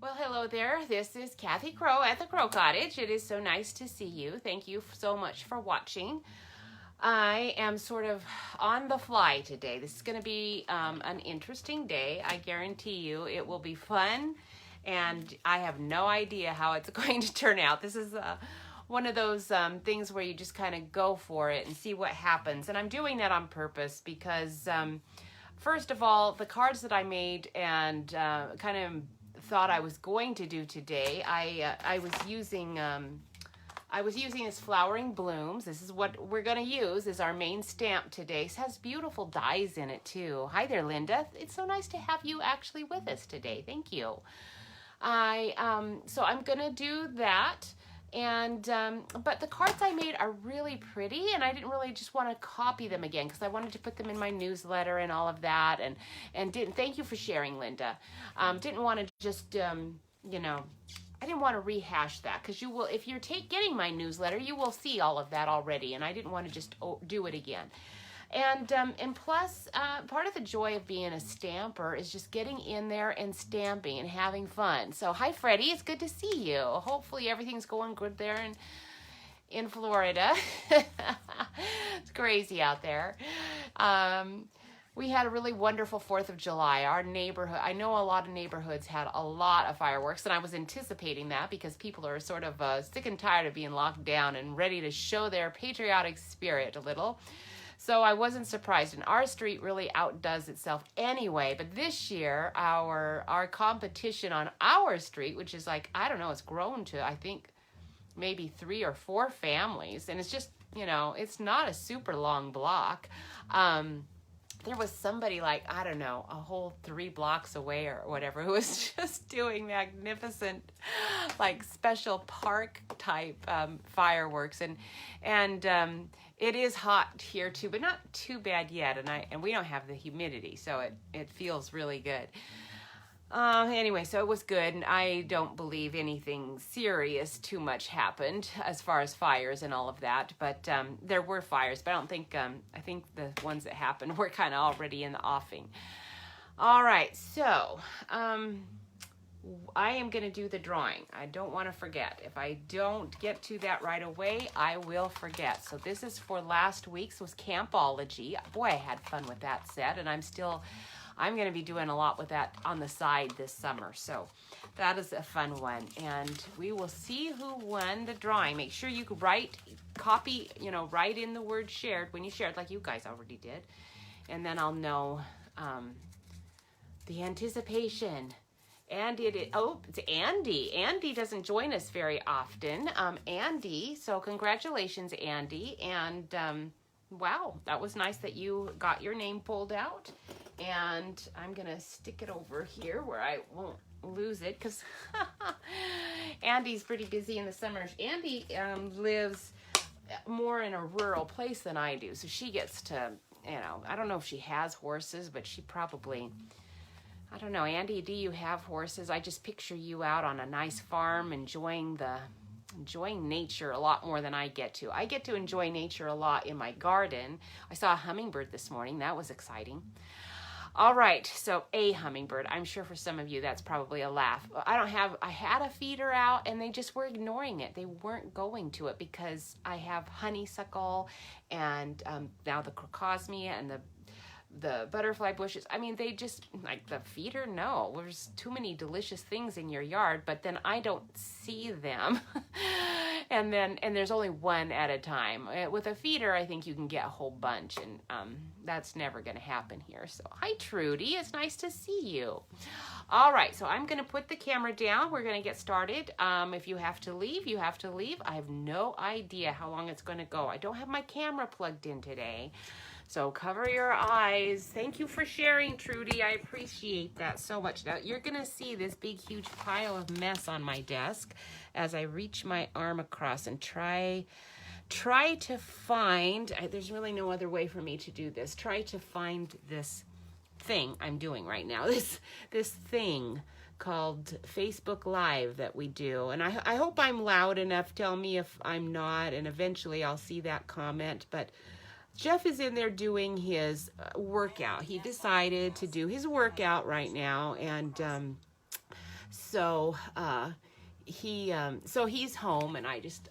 Well, hello there. This is Kathy Crow at the Crow Cottage. It is so nice to see you. Thank you so much for watching. I am sort of on the fly today. This is going to be an interesting day. I guarantee you it will be fun, and I have no idea how it's going to turn out. This is one of those things where you just kind of go for it and see what happens. And I'm doing that on purpose because, first of all, the cards that I made and kind of thought I was going to do today, I was using this Flowering Blooms. This is what we're going to use as our main stamp today. It has beautiful dies in it too. Hi there, Linda. It's so nice to have you actually with us today. Thank you. So I'm going to do that. And but the cards I made are really pretty, and I didn't really just want to copy them again because I wanted to put them in my newsletter and all of that, and didn't. Thank you for sharing, Linda. Didn't want to just you know, I didn't want to rehash that because you will, if you're getting my newsletter, you will see all of that already, and I didn't want to just do it again. And plus, part of the joy of being a stamper is just getting in there and stamping and having fun. So, hi, Freddie. It's good to see you. Hopefully, everything's going good there in Florida. It's crazy out there. We had a really wonderful 4th of July. Our neighborhood, I know a lot of neighborhoods had a lot of fireworks, and I was anticipating that because people are sort of sick and tired of being locked down and ready to show their patriotic spirit a little. So I wasn't surprised, and our street really outdoes itself anyway. But this year, our competition on our street, which is like, I don't know, it's grown to, I think, maybe 3 or 4 families. And it's just, you know, it's not a super long block. There was somebody like, I don't know, a whole 3 blocks away or whatever who was just doing magnificent, like special park type fireworks. And it is hot here too, but not too bad yet. And we don't have the humidity, so it feels really good. Anyway, so it was good, and I don't believe anything serious too much happened as far as fires and all of that, but there were fires, but I don't think, I think the ones that happened were kind of already in the offing. All right, so I am going to do the drawing. I don't want to forget. If I don't get to that right away, I will forget. So this is for last week's, was Campology. Boy, I had fun with that set, and I'm going to be doing a lot with that on the side this summer. So that is a fun one. And we will see who won the drawing. Make sure you write in the word shared when you share it, like you guys already did. And then I'll know the anticipation. And it's Andy. Andy doesn't join us very often. Andy, so congratulations, Andy. And wow, that was nice that you got your name pulled out. And I'm going to stick it over here where I won't lose it because Andy's pretty busy in the summers. Andy lives more in a rural place than I do. So she gets to, I don't know if she has horses, but she probably, I don't know. Andy, do you have horses? I just picture you out on a nice farm enjoying nature a lot more than I get to. I get to enjoy nature a lot in my garden. I saw a hummingbird this morning. That was exciting. All right, so a hummingbird. I'm sure for some of you that's probably a laugh. I had a feeder out and they just were ignoring it. They weren't going to it because I have honeysuckle and now the crocosmia and the butterfly bushes. I mean, they just, like the feeder, no. There's too many delicious things in your yard, but then I don't see them. and there's only one at a time. With a feeder, I think you can get a whole bunch, and that's never going to happen here. So, hi, Trudy. It's nice to see you. All right, so I'm going to put the camera down. We're going to get started. If you have to leave, you have to leave. I have no idea how long it's going to go. I don't have my camera plugged in today. So cover your eyes. Thank you for sharing, Trudy. I appreciate that so much. Now, you're going to see this big, huge pile of mess on my desk as I reach my arm across and try to find, there's really no other way for me to do this, try to find this thing I'm doing right now, this thing called Facebook Live that we do. And I hope I'm loud enough. Tell me if I'm not, and eventually I'll see that comment. But Jeff is in there doing his workout. He decided to do his workout right now, and So, so he's home, and I just,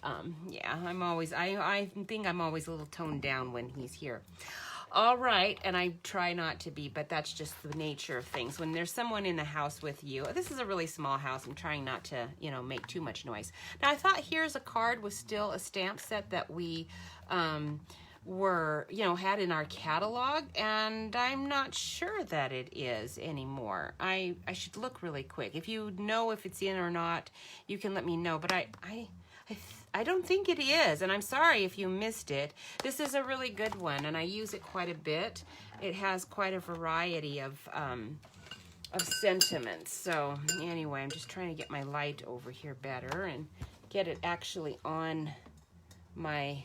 yeah, I think I'm always a little toned down when he's here. All right, and I try not to be, but that's just the nature of things. When there's someone in the house with you, this is a really small house. I'm trying not to, you know, make too much noise. Now, I thought here's a card with still a stamp set that we had in our catalog, and I'm not sure that it is anymore. I should look really quick. If you know if it's in or not, you can let me know, but I don't think it is, and I'm sorry if you missed it. This is a really good one, and I use it quite a bit. It has quite a variety of sentiments. So anyway, I'm just trying to get my light over here better and get it actually on my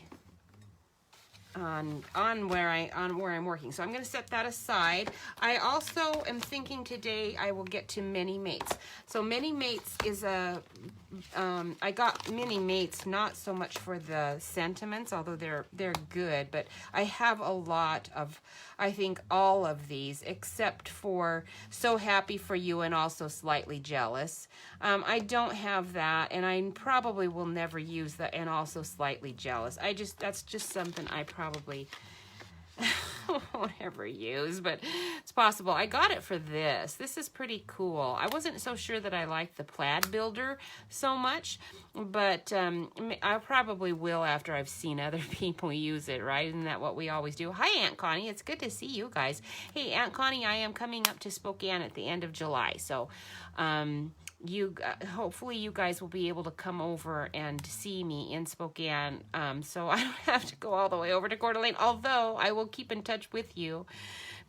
on where I'm working. So I'm going to set that aside. I also am thinking today I will get to Many Mates. So Many Mates is I got Many Mates not so much for the sentiments, although they're good, but I have a lot of, I think, all of these except for So Happy for You and Also Slightly Jealous. I don't have that, and I probably will never use that and Also Slightly Jealous. That's just something I probably won't ever use, but it's possible. I got it for this. This is pretty cool. I wasn't so sure that I liked the plaid builder so much, but I probably will after I've seen other people use it, right? Isn't that what we always do? Hi, Aunt Connie. It's good to see you guys. Hey, Aunt Connie, I am coming up to Spokane at the end of July, so hopefully you guys will be able to come over and see me in Spokane, so I don't have to go all the way over to Coeur d'Alene, although I will keep in touch with you,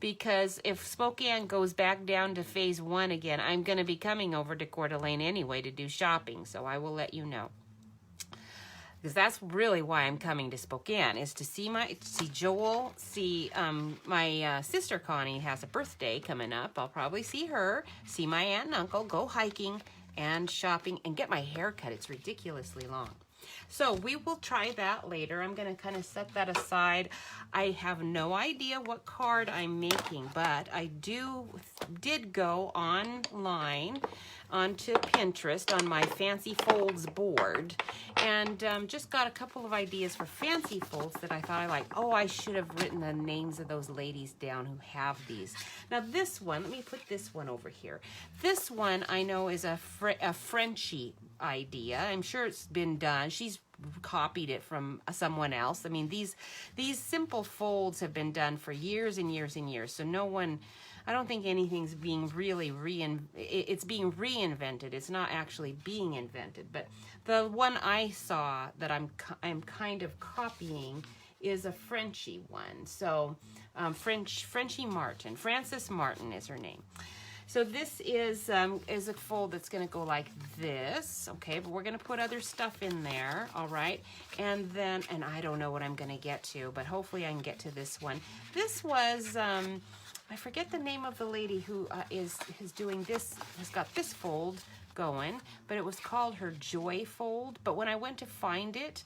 because if Spokane goes back down to phase 1 again, I'm going to be coming over to Coeur d'Alene anyway to do shopping, so I will let you know. Because that's really why I'm coming to Spokane, is to see Joel, see my sister Connie has a birthday coming up. I'll probably see her, see my aunt and uncle, go hiking and shopping, and get my hair cut. It's ridiculously long. So we will try that later. I'm going to kind of set that aside. I have no idea what card I'm making, but I did go online onto Pinterest on my Fancy Folds board, and just got a couple of ideas for fancy folds that I thought I liked. Oh, I should have written the names of those ladies down who have these. Now this one, let me put this one over here. This one I know is a Frenchie idea. I'm sure it's been done. She's copied it from someone else. I mean, these simple folds have been done for years and years and years, so no one, I don't think anything's being really it's being reinvented. It's not actually being invented. But the one I saw that I'm kind of copying is a Frenchie one. So Frenchie Martin, Frances Martin is her name. So this is a fold that's going to go like this, okay? But we're going to put other stuff in there, all right? And then, and I don't know what I'm going to get to, but hopefully I can get to this one. This was, I forget the name of the lady who is doing this, has got this fold going, but it was called her Joy Fold. But when I went to find it,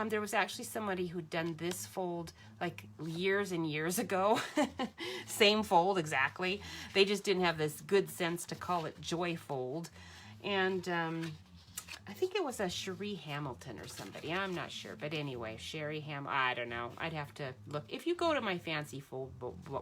there was actually somebody who'd done this fold like years and years ago. Same fold exactly. They just didn't have this good sense to call it Joy Fold. And I think it was a Cherie Hamilton or somebody. I'm not sure. But anyway, Cherie I don't know. I'd have to look. If you go to my Fancy Fold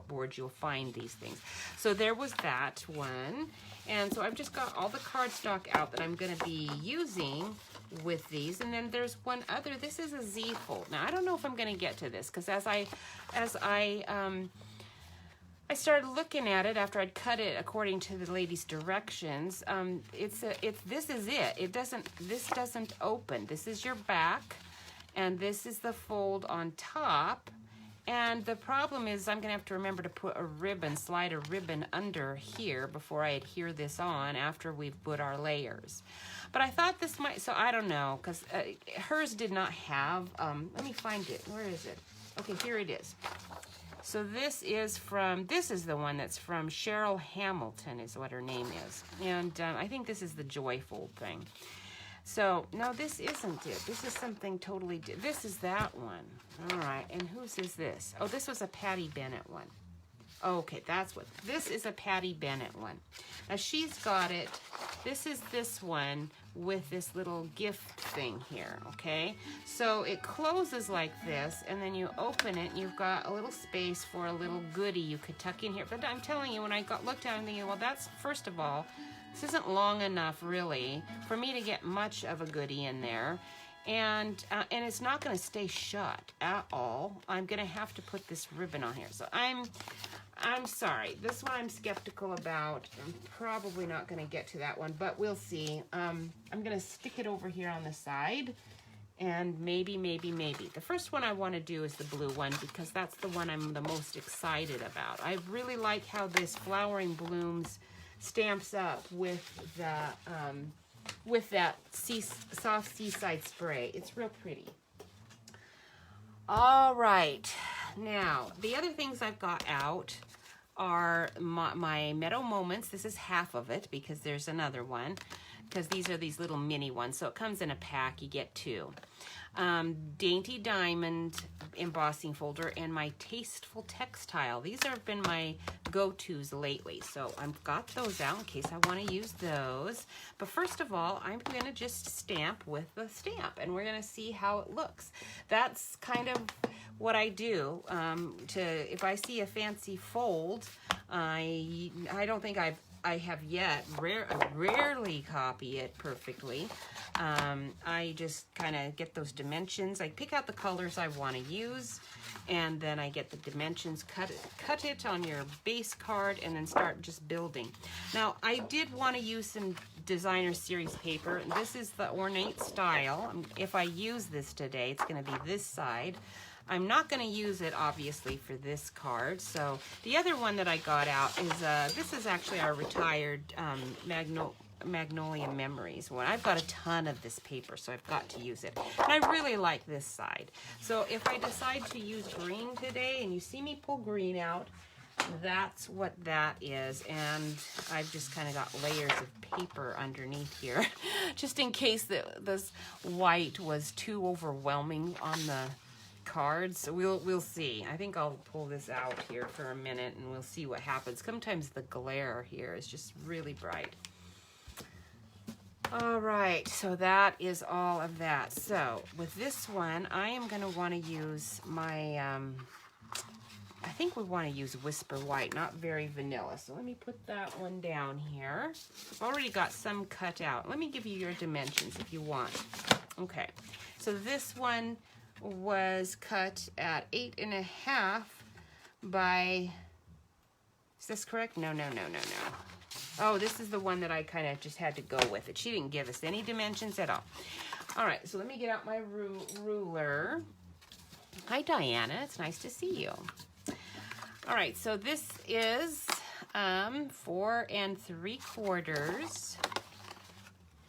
board, you'll find these things. So there was that one. And so I've just got all the cardstock out that I'm going to be using with these. And then there's one other. This is a Z fold. Now, I don't know if I'm going to get to this, because as I started looking at it after I'd cut it according to the lady's directions. This is it. This doesn't open. This is your back, and this is the fold on top. And the problem is I'm going to have to remember to put slide a ribbon under here before I adhere this on after we've put our layers. But I thought this might, so I don't know, because hers did not have, let me find it. Where is it? Okay, here it is. So this is the one that's from Cheryl Hamilton is what her name is. And I think this is the Joy Fold thing. So, no, this isn't it. This is something totally different. This is that one. All right, and whose is this? Oh, this was a Patty Bennett one. Okay, that's what, this is a Patty Bennett one. Now she's got it, this is this one with this little gift thing here, okay? So it closes like this, and then you open it, and you've got a little space for a little goodie you could tuck in here. But I'm telling you, when I looked at it, I'm thinking, well, that's, first of all, this isn't long enough, really, for me to get much of a goodie in there. And it's not going to stay shut at all. I'm going to have to put this ribbon on here. So I'm sorry. This one I'm skeptical about. I'm probably not going to get to that one, but we'll see. I'm going to stick it over here on the side, and maybe. The first one I want to do is the blue one, because that's the one I'm the most excited about. I really like how this Flowering Blooms stamps up with that soft seaside spray. It's real pretty. All right, now the other things I've got out are my Meadow Moments. This is half of it, because there's another one, because these are these little mini ones, so it comes in a pack. You get two. Dainty Diamond embossing folder, and my Tasteful Textile. These have been my go-tos lately, so I've got those out in case I want to use those. But first of all, I'm going to just stamp with the stamp, and we're going to see how it looks. That's kind of what I do. If I see a fancy fold, I don't think I have yet. I rarely copy it perfectly. I just kind of get those dimensions. I pick out the colors I want to use, and then I get the dimensions, cut it on your base card, and then start just building. Now, I did want to use some designer series paper. This is the Ornate Style. If I use this today, it's going to be this side. I'm not going to use it, obviously, for this card. So the other one that I got out is, this is actually our retired Magnolia Memories one. I've got a ton of this paper, so I've got to use it. And I really like this side. So if I decide to use green today, and you see me pull green out, that's what that is. And I've just kind of got layers of paper underneath here, just in case this white was too overwhelming on the cards. We'll see. I think I'll pull this out here for a minute, and we'll see what happens. Sometimes the glare here is just really bright. All right, so that is all of that. So with this one, I am going to want to use my, I think we want to use Whisper White, not very vanilla. So let me put that one down here. I've already got some cut out. Let me give you your dimensions if you want. Okay, so this one was cut at 8.5 by, is this correct? No. Oh, this is the one that I kind of just had to go with it. She didn't give us any dimensions at all. All right, so let me get out my ruler. Hi, Diana. It's nice to see you. All right, so this is 4 3/4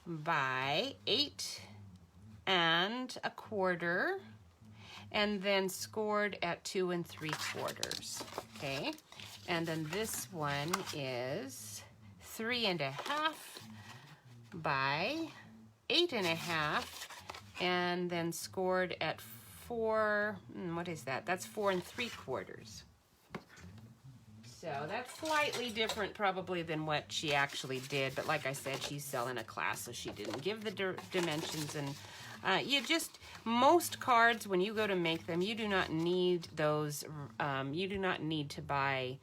by 8 1/4, and then scored at 2 3/4. Okay, and then this one is 3 1/2 by 8 1/2, and then scored at 4. What is that? That's 4 3/4. So that's slightly different probably than what she actually did, but like I said, she's selling a class, so she didn't give the dimensions. And most cards, when you go to make them, you do not need those, you do not need to buy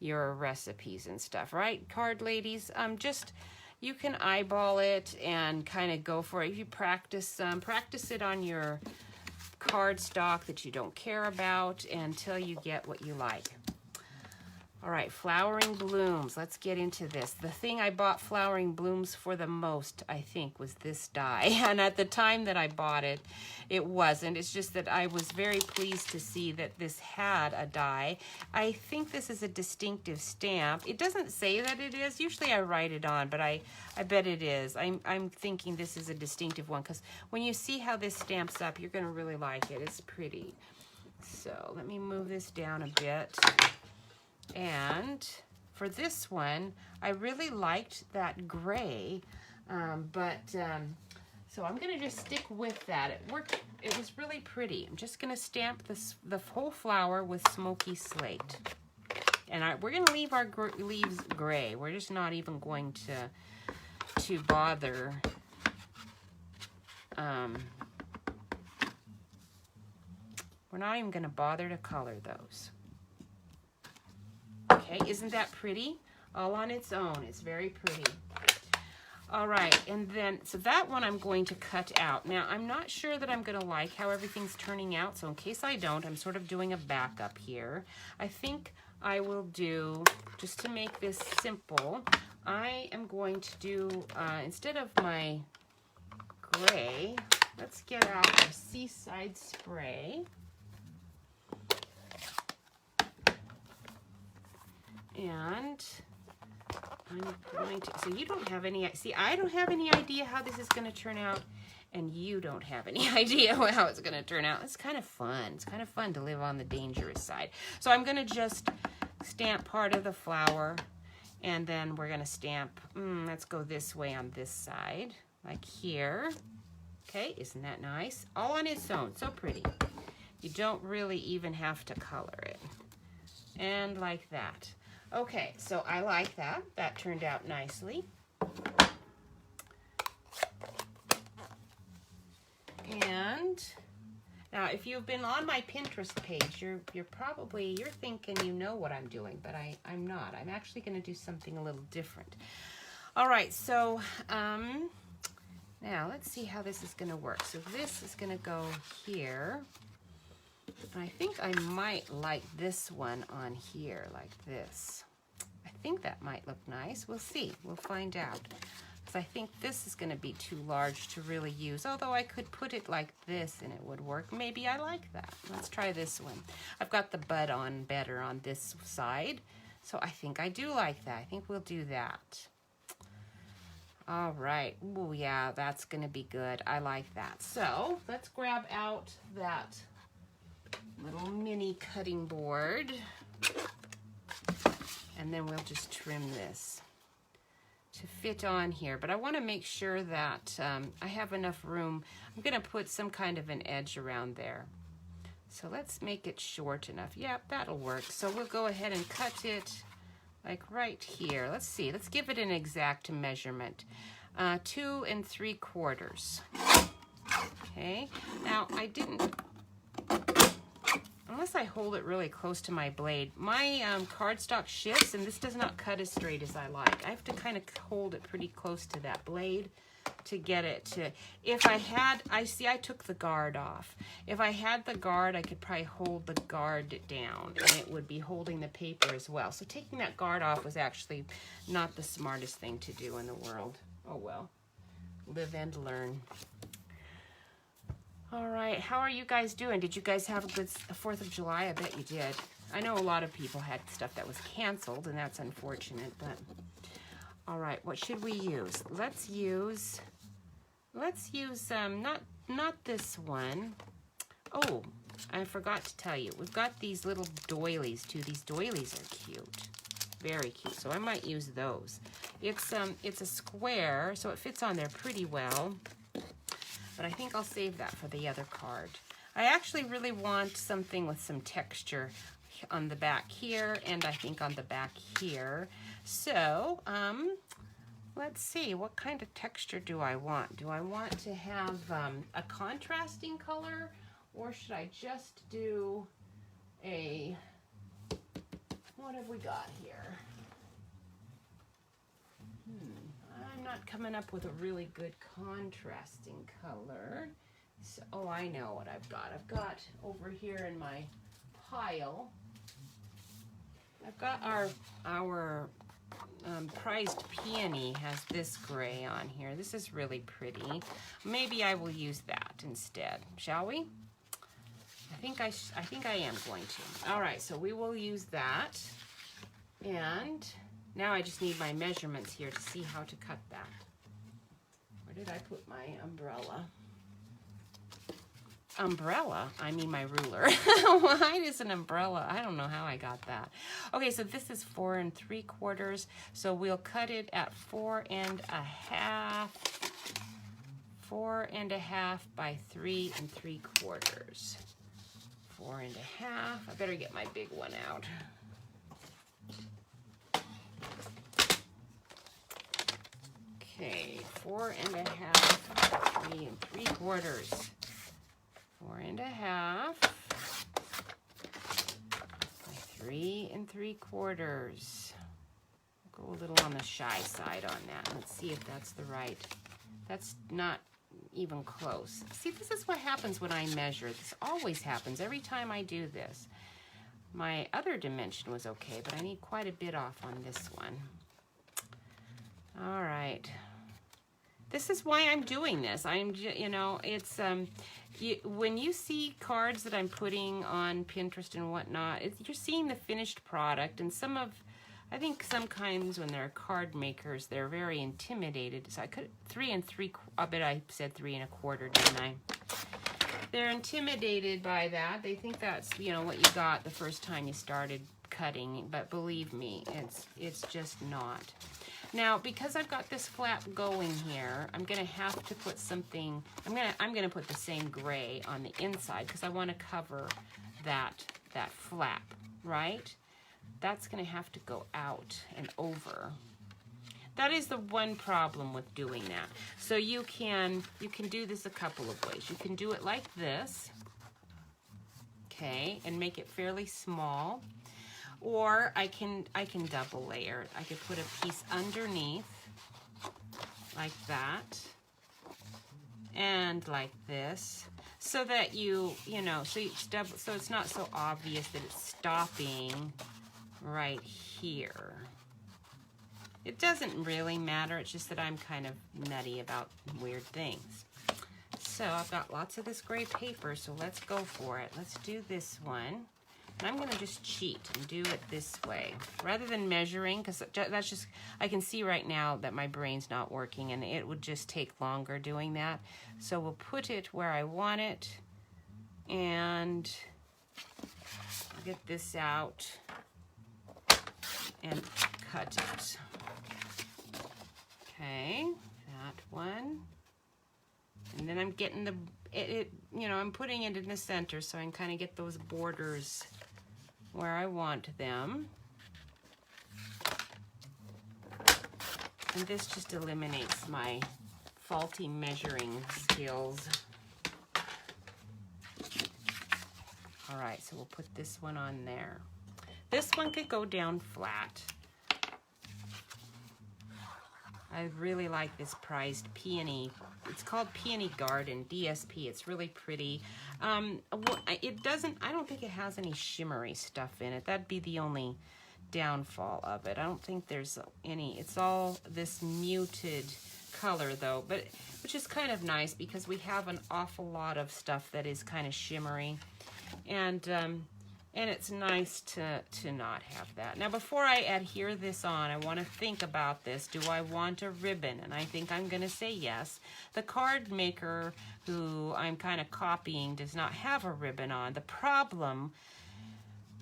your recipes and stuff, right, card ladies? You can eyeball it and kind of go for it. If you practice it on your card stock that you don't care about until you get what you like. All right, Flowering Blooms. Let's get into this. The thing I bought Flowering Blooms for the most, I think, was this die. And at the time that I bought it, it wasn't. It's just that I was very pleased to see that this had a die. I think this is a distinctive stamp. It doesn't say that it is. Usually I write it on, but I bet it is. I'm thinking this is a distinctive one, because when you see how this stamps up, you're going to really like it. It's pretty. So let me move this down a bit. And for this one, I really liked that gray, so I'm going to just stick with that. It worked. It was really pretty. I'm just going to stamp the whole flower with Smoky Slate. And we're going to leave our leaves gray. We're just not even going to bother we're not even going to bother to color those. Okay, isn't that pretty? All on its own. It's very pretty. All right, and then, so that one I'm going to cut out. Now, I'm not sure that I'm going to like how everything's turning out, so in case I don't, I'm sort of doing a backup here. I think I will do, just to make this simple, I am going to do, instead of my gray, let's get out our Seaside Spray. And I'm going to, so you don't have any, see, I don't have any idea how this is going to turn out, and you don't have any idea how it's going to turn out. It's kind of fun. It's kind of fun to live on the dangerous side. So I'm going to just stamp part of the flower, and then we're going to stamp, let's go this way on this side, like here. Okay, isn't that nice? All on its own, so pretty. You don't really even have to color it. And like that. Okay, so I like that. That turned out nicely. And now, if you've been on my Pinterest page, you're thinking you know what I'm doing, but I'm not. I'm actually going to do something a little different. All right, so now let's see how this is going to work. So this is going to go here. I think I might like this one on here, like this. I think that might look nice. We'll see. We'll find out. Because I think this is going to be too large to really use. Although I could put it like this and it would work. Maybe I like that. Let's try this one. I've got the bud on better on this side. So I think I do like that. I think we'll do that. All right. Oh, yeah, that's going to be good. I like that. So let's grab out that little mini cutting board, and then we'll just trim this to fit on here. But I want to make sure that I have enough room. I'm going to put some kind of an edge around there. So let's make it short enough. Yep, that'll work. So we'll go ahead and cut it like right here. Let's see. Let's give it an exact measurement. 2 3/4. Okay. Now I didn't. Unless I hold it really close to my blade, my cardstock shifts, and this does not cut as straight as I like. I have to kind of hold it pretty close to that blade to get it to, if I had, I took the guard off. If I had the guard, I could probably hold the guard down, and it would be holding the paper as well. So taking that guard off was actually not the smartest thing to do in the world. Oh well, live and learn. All right, how are you guys doing? Did you guys have a good 4th of July? I bet you did. I know a lot of people had stuff that was canceled, and that's unfortunate, but all right, what should we use? Let's use not this one. Oh, I forgot to tell you. We've got these little doilies too. These doilies are cute. Very cute. So I might use those. It's a square, so it fits on there pretty well. But I think I'll save that for the other card. I actually really want something with some texture on the back here, and I think on the back here. So, let's see, what kind of texture do I want? Do I want to have a contrasting color, or should I just do a, what have we got here? I'm not coming up with a really good contrasting color. So, oh, I know what I've got. I've got over here in my pile, I've got our prized peony has this gray on here. This is really pretty. Maybe I will use that instead. Shall we? I think I am going to. All right, so we will use that. And now I just need my measurements here to see how to cut that. Where did I put my umbrella? Umbrella? I mean my ruler. Why is an umbrella? I don't know how I got that. Okay, so this is 4 3/4. So we'll cut it at 4 1/2. 4 1/2 by 3 3/4. 4 1/2. I better get my big one out. Okay, 4.5, 3 3/4. 4.5 by 3 3/4. Go a little on the shy side on that. Let's see if that's the right. That's not even close. See, this is what happens when I measure. This always happens every time I do this. My other dimension was okay, but I need quite a bit off on this one. All right. This is why I'm doing this. You know, it's, when you see cards that I'm putting on Pinterest and whatnot, you're seeing the finished product, and I think sometimes when they're card makers, they're very intimidated. So I could, 3 3/4, I bet I said 3 1/4, didn't I? They're intimidated by that. They think that's, you know, what you got the first time you started cutting, but believe me, it's just not. Now, because I've got this flap going here, I'm gonna have to put something, I'm gonna put the same gray on the inside because I want to cover that flap, right? That's gonna have to go out and over. That is the one problem with doing that. So you can do this a couple of ways. You can do it like this, okay, and make it fairly small. Or I can double layer it. I could put a piece underneath like that and like this, so that you know, so it's not so obvious that it's stopping right here. It doesn't really matter. It's just that I'm kind of nutty about weird things. So I've got lots of this gray paper, so let's go for it. Let's do this one. And I'm gonna just cheat and do it this way rather than measuring, because that's just, I can see right now that my brain's not working and it would just take longer doing that. So we'll put it where I want it and I'll get this out and cut it. Okay, that one. And then I'm getting you know, I'm putting it in the center so I can kind of get those borders where I want them. And this just eliminates my faulty measuring skills. All right, so we'll put this one on there. This one could go down flat. I really like this prized peony. It's called Peony Garden, DSP. It's really pretty. I don't think it has any shimmery stuff in it. That'd be the only downfall of it. I don't think there's any. It's all this muted color though, but which is kind of nice because we have an awful lot of stuff that is kind of shimmery. And it's nice to not have that. Now, before I adhere this on, I want to think about this. Do I want a ribbon? And I think I'm going to say yes. The card maker who I'm kind of copying does not have a ribbon on. The problem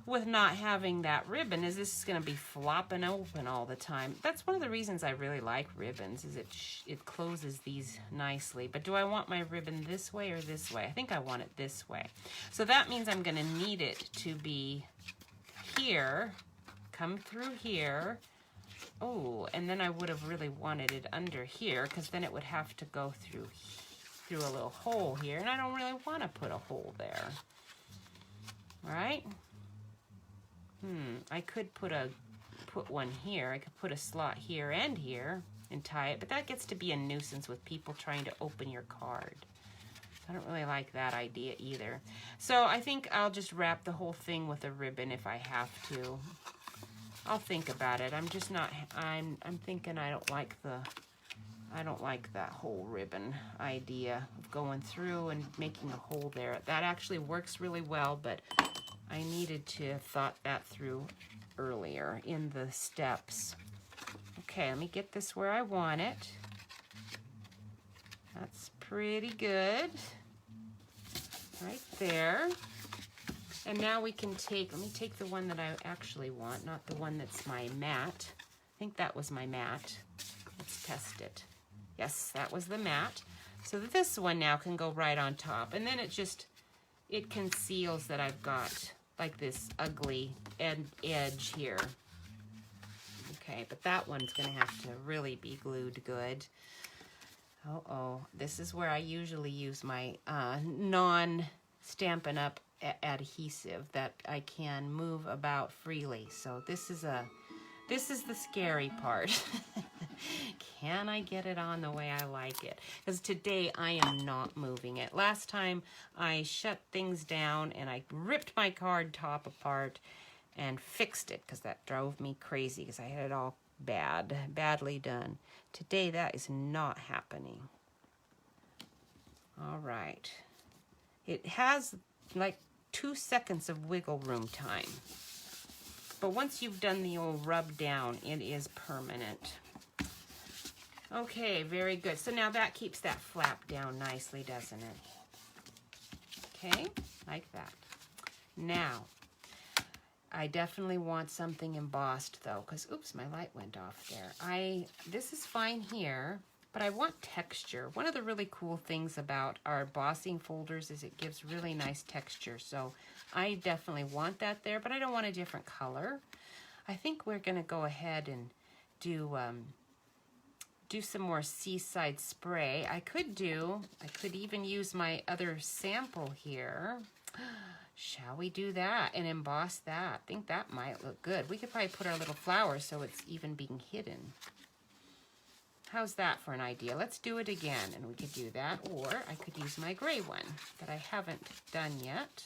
with not having that ribbon is this is going to be flopping open all the time. That's one of the reasons I really like ribbons, is it closes these nicely. But do I want my ribbon this way or this way? I think I want it this way. So that means I'm going to need it to be here, come through here. Oh, and then I would have really wanted it under here, because then it would have to go through a little hole here, and I don't really want to put a hole there. All right? I could put one here. I could put a slot here and here and tie it, but that gets to be a nuisance with people trying to open your card. I don't really like that idea either. So I think I'll just wrap the whole thing with a ribbon if I have to. I'll think about it. I'm just not, I'm thinking I don't like that whole ribbon idea of going through and making a hole there. That actually works really well, but I needed to have thought that through earlier in the steps. Okay, let me get this where I want it. That's pretty good. Right there. And now we can let me take the one that I actually want, not the one that's my mat. I think that was my mat. Let's test it. Yes, that was the mat. So this one now can go right on top. And then it conceals that I've got like this ugly edge here. Okay, but that one's gonna have to really be glued good. Uh-oh, this is where I usually use my non-Stampin' Up! Adhesive that I can move about freely. So this is the scary part. Can I get it on the way I like it? Because today I am not moving it. Last time I shut things down and I ripped my card top apart and fixed it because that drove me crazy because I had it all badly done. Today that is not happening. All right. It has like 2 seconds of wiggle room time. But once you've done the old rub down, it is permanent. Okay, very good. So now that keeps that flap down nicely, doesn't it? Okay, like that. Now, I definitely want something embossed though, because oops, my light went off there. This is fine here, but I want texture. One of the really cool things about our embossing folders is it gives really nice texture. So I definitely want that there, but I don't want a different color. I think we're gonna go ahead and do some more Seaside Spray. I could even use my other sample here. Shall we do that and emboss that? I think that might look good. We could probably put our little flowers so it's even being hidden. How's that for an idea? Let's do it again, and we could do that, or I could use my gray one that I haven't done yet.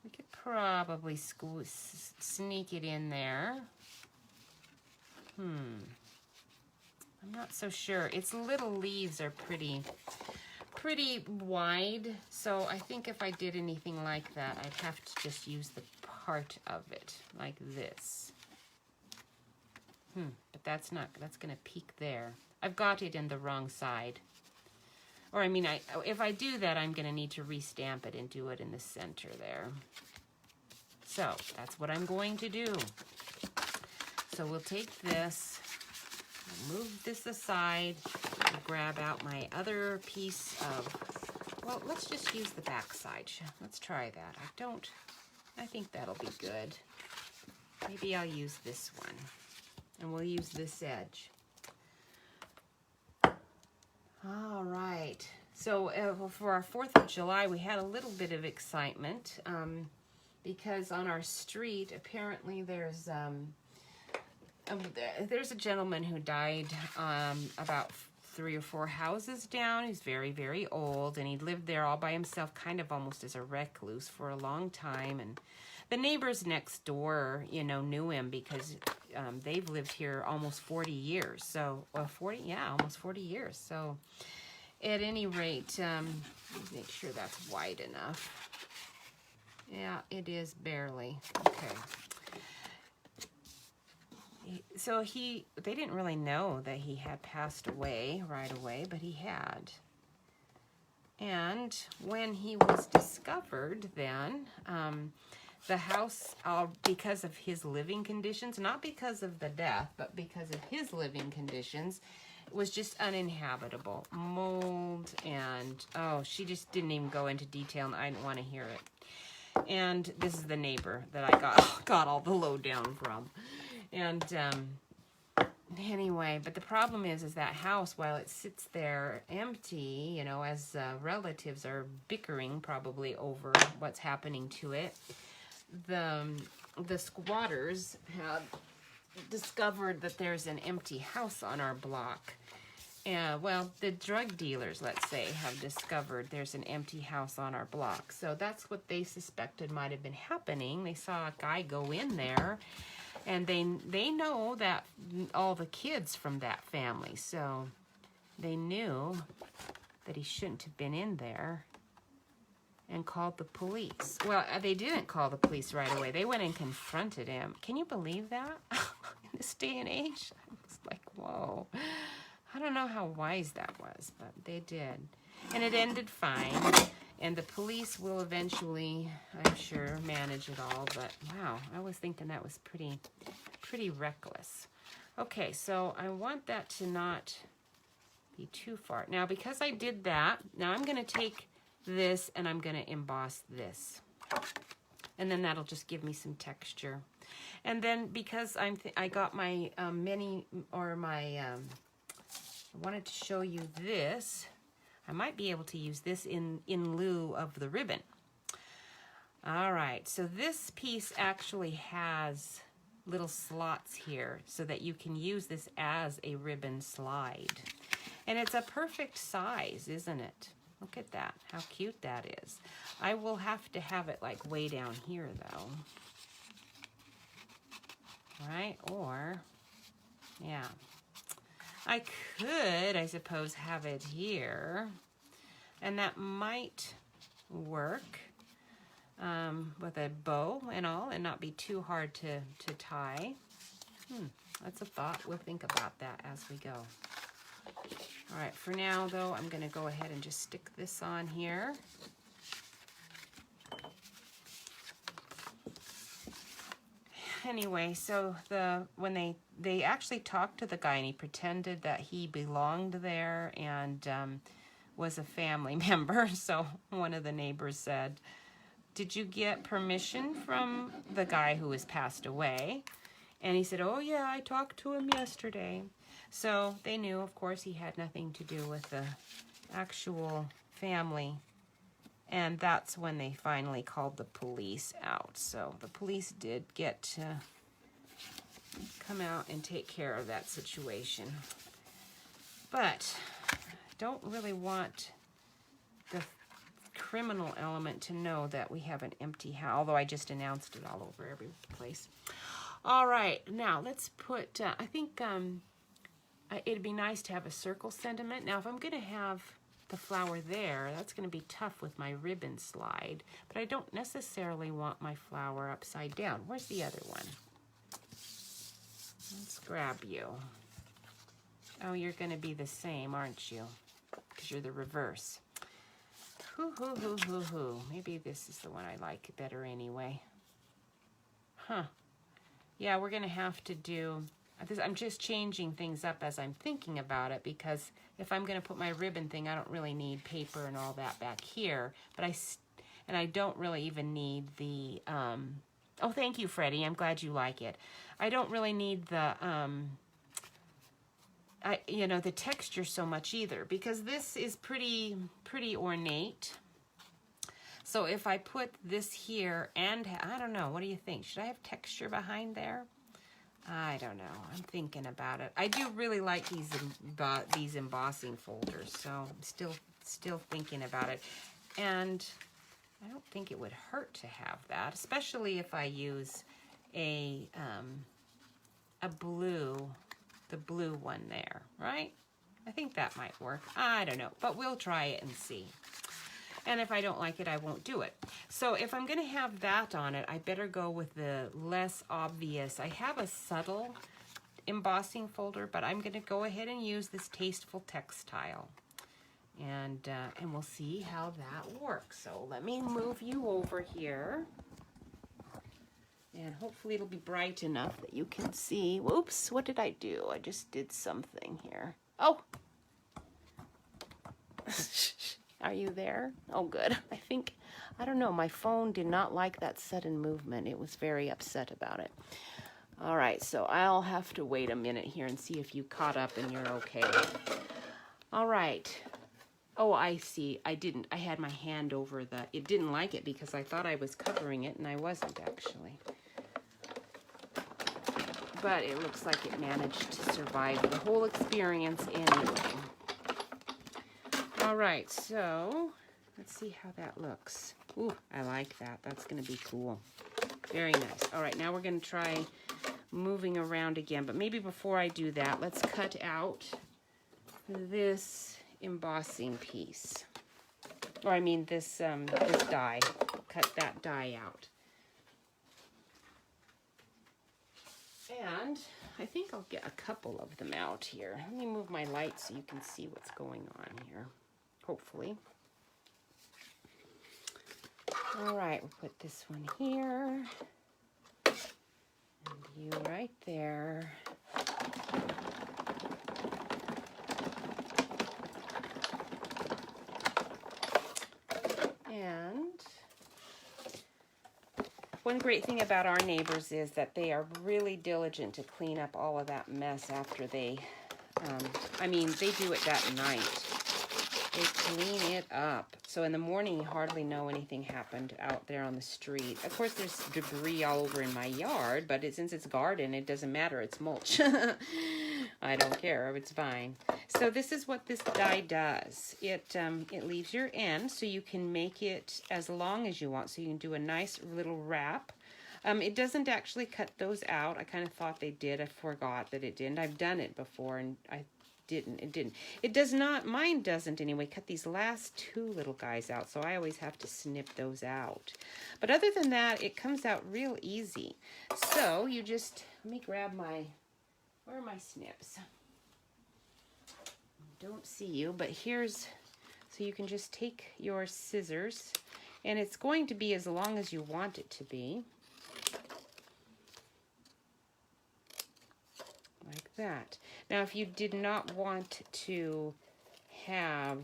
We could probably sneak it in there. I'm not so sure. Its little leaves are pretty wide, so I think if I did anything like that, I'd have to just use the part of it, like this. But that's gonna peek there. I've got it in the wrong side. Or I mean, if I do that, I'm gonna need to restamp it and do it in the center there. So that's what I'm going to do. So we'll take this, move this aside, and grab out my other piece of, well, let's just use the back side. Let's try that. I think that'll be good. Maybe I'll use this one, and we'll use this edge. All right. So for our 4th of July, we had a little bit of excitement because on our street, apparently there's a gentleman who died about 3 or 4 houses down. He's very, very old, and he lived there all by himself, kind of almost as a recluse for a long time. And the neighbors next door, knew him because they've lived here almost 40 years. So, almost 40 years. So, at any rate, make sure that's wide enough. Yeah, it is barely. Okay. So they didn't really know that he had passed away right away, but he had. And when he was discovered then, the house, because of his living conditions, not because of the death, but because of his living conditions, was just uninhabitable. Mold and, she just didn't even go into detail, and I didn't want to hear it. And this is the neighbor that I got all the lowdown from. And anyway, but the problem is that house, while it sits there empty, as relatives are bickering probably over what's happening to it, the squatters have discovered that there's an empty house on our block. Well, the drug dealers, let's say, have discovered there's an empty house on our block. So that's what they suspected might have been happening. They saw a guy go in there, and they know that all the kids from that family. So they knew that he shouldn't have been in there and called the police. Well, they didn't call the police right away. They went and confronted him. Can you believe that? In this day and age? I was like, whoa. I don't know how wise that was, but they did. And it ended fine. And the police will eventually, I'm sure, manage it all. But wow, I was thinking that was pretty reckless. Okay, so I want that to not be too far. Now, because I did that, now I'm going to take this and I'm going to emboss this. And then that'll just give me some texture. And then because I got my I wanted to show you this. I might be able to use this in lieu of the ribbon. All right, so this piece actually has little slots here so that you can use this as a ribbon slide. And it's a perfect size, isn't it? Look at that, how cute that is. I will have to have it like way down here though. Right, or, yeah. I could, I suppose, have it here, and that might work with a bow and all, and not be too hard to tie. That's a thought. We'll think about that as we go. All right, for now, though, I'm going to go ahead and just stick this on here. Anyway, so when they actually talked to the guy, and he pretended that he belonged there and was a family member. So one of the neighbors said, "Did you get permission from the guy who has passed away?" And he said, "Oh yeah, I talked to him yesterday." So they knew, of course, he had nothing to do with the actual family. And that's when they finally called the police out. So the police did get to come out and take care of that situation. But don't really want the criminal element to know that we have an empty house, although I just announced it all over every place. All right, now let's put, I think it'd be nice to have a circle sentiment. Now, if I'm going to have the flower there, that's going to be tough with my ribbon slide, but I don't necessarily want my flower upside down. Where's the other one? Let's grab you. Oh, you're going to be the same, aren't you? Because you're the reverse. Maybe this is the one I like better anyway. Huh. Yeah, we're going to have to do this. I'm just changing things up as I'm thinking about it, because if I'm going to put my ribbon thing, I don't really need paper and all that back here. But I don't really even need the, oh, thank you, Freddie. I'm glad you like it. I don't really need the, the texture so much either, because this is pretty ornate. So if I put this here and, I don't know, what do you think? Should I have texture behind there? I don't know. I'm thinking about it. I do really like these embossing folders, so I'm still thinking about it. And I don't think it would hurt to have that, especially if I use a blue, the blue one there, right? I think that might work. I don't know, but we'll try it and see. And if I don't like it, I won't do it. So if I'm going to have that on it, I better go with the less obvious. I have a subtle embossing folder, but I'm going to go ahead and use this Tasteful Textile. And we'll see how that works. So let me move you over here. And hopefully it'll be bright enough that you can see. Whoops, what did I do? I just did something here. Oh! Are you there? Oh, good. I don't know, my phone did not like that sudden movement. It was very upset about it. All right, so I'll have to wait a minute here and see if you caught up and you're okay. All right. Oh, I see. I didn't. I had my hand over it didn't like it because I thought I was covering it, and I wasn't actually. But it looks like it managed to survive the whole experience anyway. All right, so let's see how that looks. Ooh, I like that. That's going to be cool. Very nice. All right, now we're going to try moving around again. But maybe before I do that, let's cut out this embossing piece. Or I mean this die. Cut that die out. And I think I'll get a couple of them out here. Let me move my light so you can see what's going on here. Hopefully. All right, we'll put this one here. And you right there. And One great thing about our neighbors is that they are really diligent to clean up all of that mess after they, I mean, they do it that night. They clean it up. So in the morning, you hardly know anything happened out there on the street. Of course, there's debris all over in my yard, but since it's garden, it doesn't matter. It's mulch. I don't care. It's fine. So this is what this die does. It leaves your end so you can make it as long as you want. So you can do a nice little wrap. It doesn't actually cut those out. I kind of thought they did. I forgot that it didn't. I've done it before, and it didn't. It does not, mine doesn't anyway, cut these last two little guys out, so I always have to snip those out. But other than that, it comes out real easy. So you just, let me grab where are my snips? Don't see you, but here's, so you can just take your scissors, and it's going to be as long as you want it to be. Like that. Now, if you did not want to have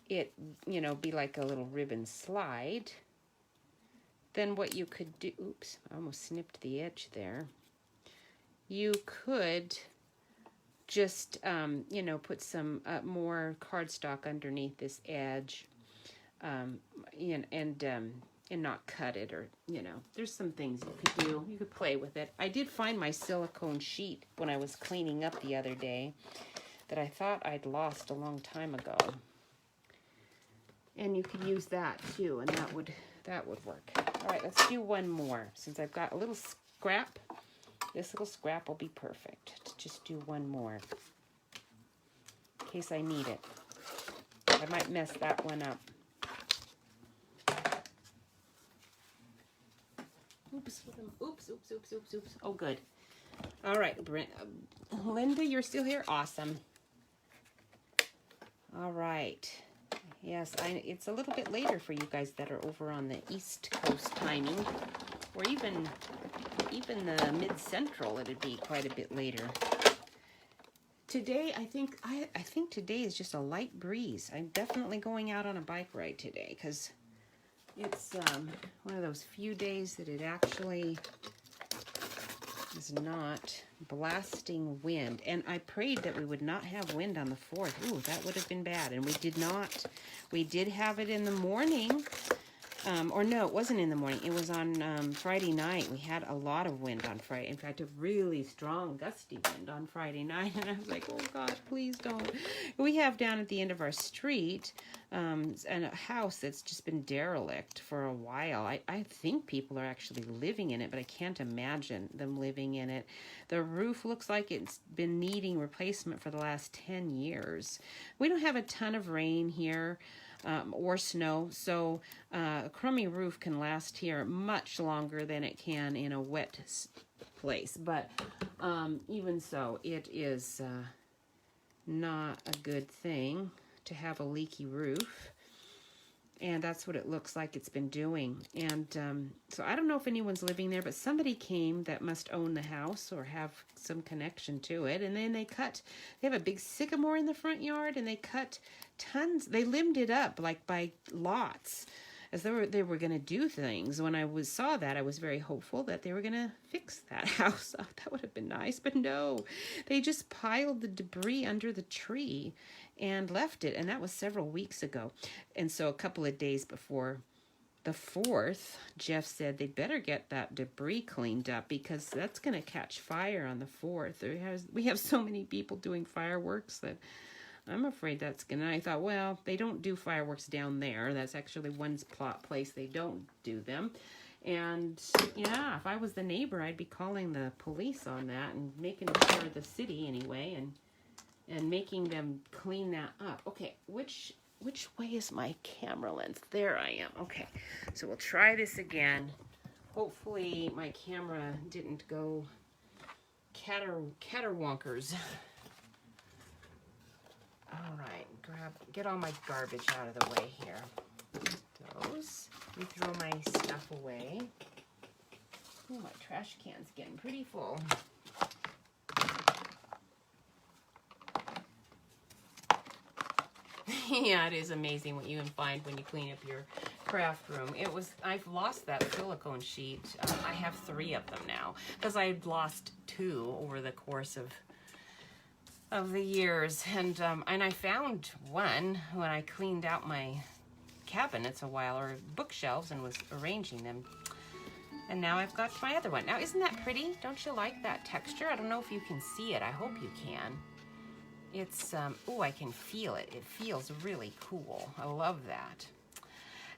it, you know, be like a little ribbon slide, then what you could do, oops, I almost snipped the edge there. You could just, you know, put some more cardstock underneath this edge, and not cut it, or, you know, there's some things you could do. You could play with it. I did find my silicone sheet when I was cleaning up the other day that I thought I'd lost a long time ago. And you could use that too, and that would work. All right, let's do one more. Since I've got a little scrap, this little scrap will be perfect. Let's just do one more in case I need it. I might mess that one up. Oops, oops, oops, oops, oops, oops. Oh, good. All right, Linda, you're still here? Awesome. All right. Yes, it's a little bit later for you guys that are over on the East Coast timing, or even the Mid-Central. It'd be quite a bit later. Today, I think today is just a light breeze. I'm definitely going out on a bike ride today because it's one of those few days that it actually is not blasting wind. And I prayed that we would not have wind on the 4th. Ooh, that would have been bad. And we did not. We did have it in the morning. Or no, it wasn't in the morning. It was on Friday night. We had a lot of wind on Friday. In fact, a really strong, gusty wind on Friday night. And I was like, oh, God, please don't. We have down at the end of our street and a house that's just been derelict for a while. I think people are actually living in it, but I can't imagine them living in it. The roof looks like it's been needing replacement for the last 10 years. We don't have a ton of rain here. Or snow, so a crummy roof can last here much longer than it can in a wet place. But even so, it is not a good thing to have a leaky roof. And that's what it looks like it's been doing. And so I don't know if anyone's living there, but somebody came that must own the house or have some connection to it. And then they have a big sycamore in the front yard, and they cut tons. They limbed it up like by lots as though they were going to do things. When I saw that, I was very hopeful that they were going to fix that house up. That would have been nice, but no. They just piled the debris under the tree and left it, and that was several weeks ago. And so a couple of days before the 4th, Jeff said they better get that debris cleaned up because that's going to catch fire on the 4th. We have so many people doing fireworks that I'm afraid that's going to... I thought, well, they don't do fireworks down there. That's actually one place they don't do them. And, yeah, if I was the neighbor, I'd be calling the police on that and making sure the city anyway and making them clean that up. Okay, which way is my camera lens? There I am. Okay, so we'll try this again. Hopefully my camera didn't go caterwonkers. All right, get all my garbage out of the way here. Those. Let me throw my stuff away. Oh, my trash can's getting pretty full. Yeah, it is amazing what you can find when you clean up your craft room. I've lost that silicone sheet. I have 3 of them now because I lost 2 over the course of the years, and I found one when I cleaned out my cabinets a while, or bookshelves, and was arranging them. And now I've got my other one. Now, isn't that pretty? Don't you like that texture? I don't know if you can see it. I hope you can. It's, oh, I can feel it. It feels really cool. I love that.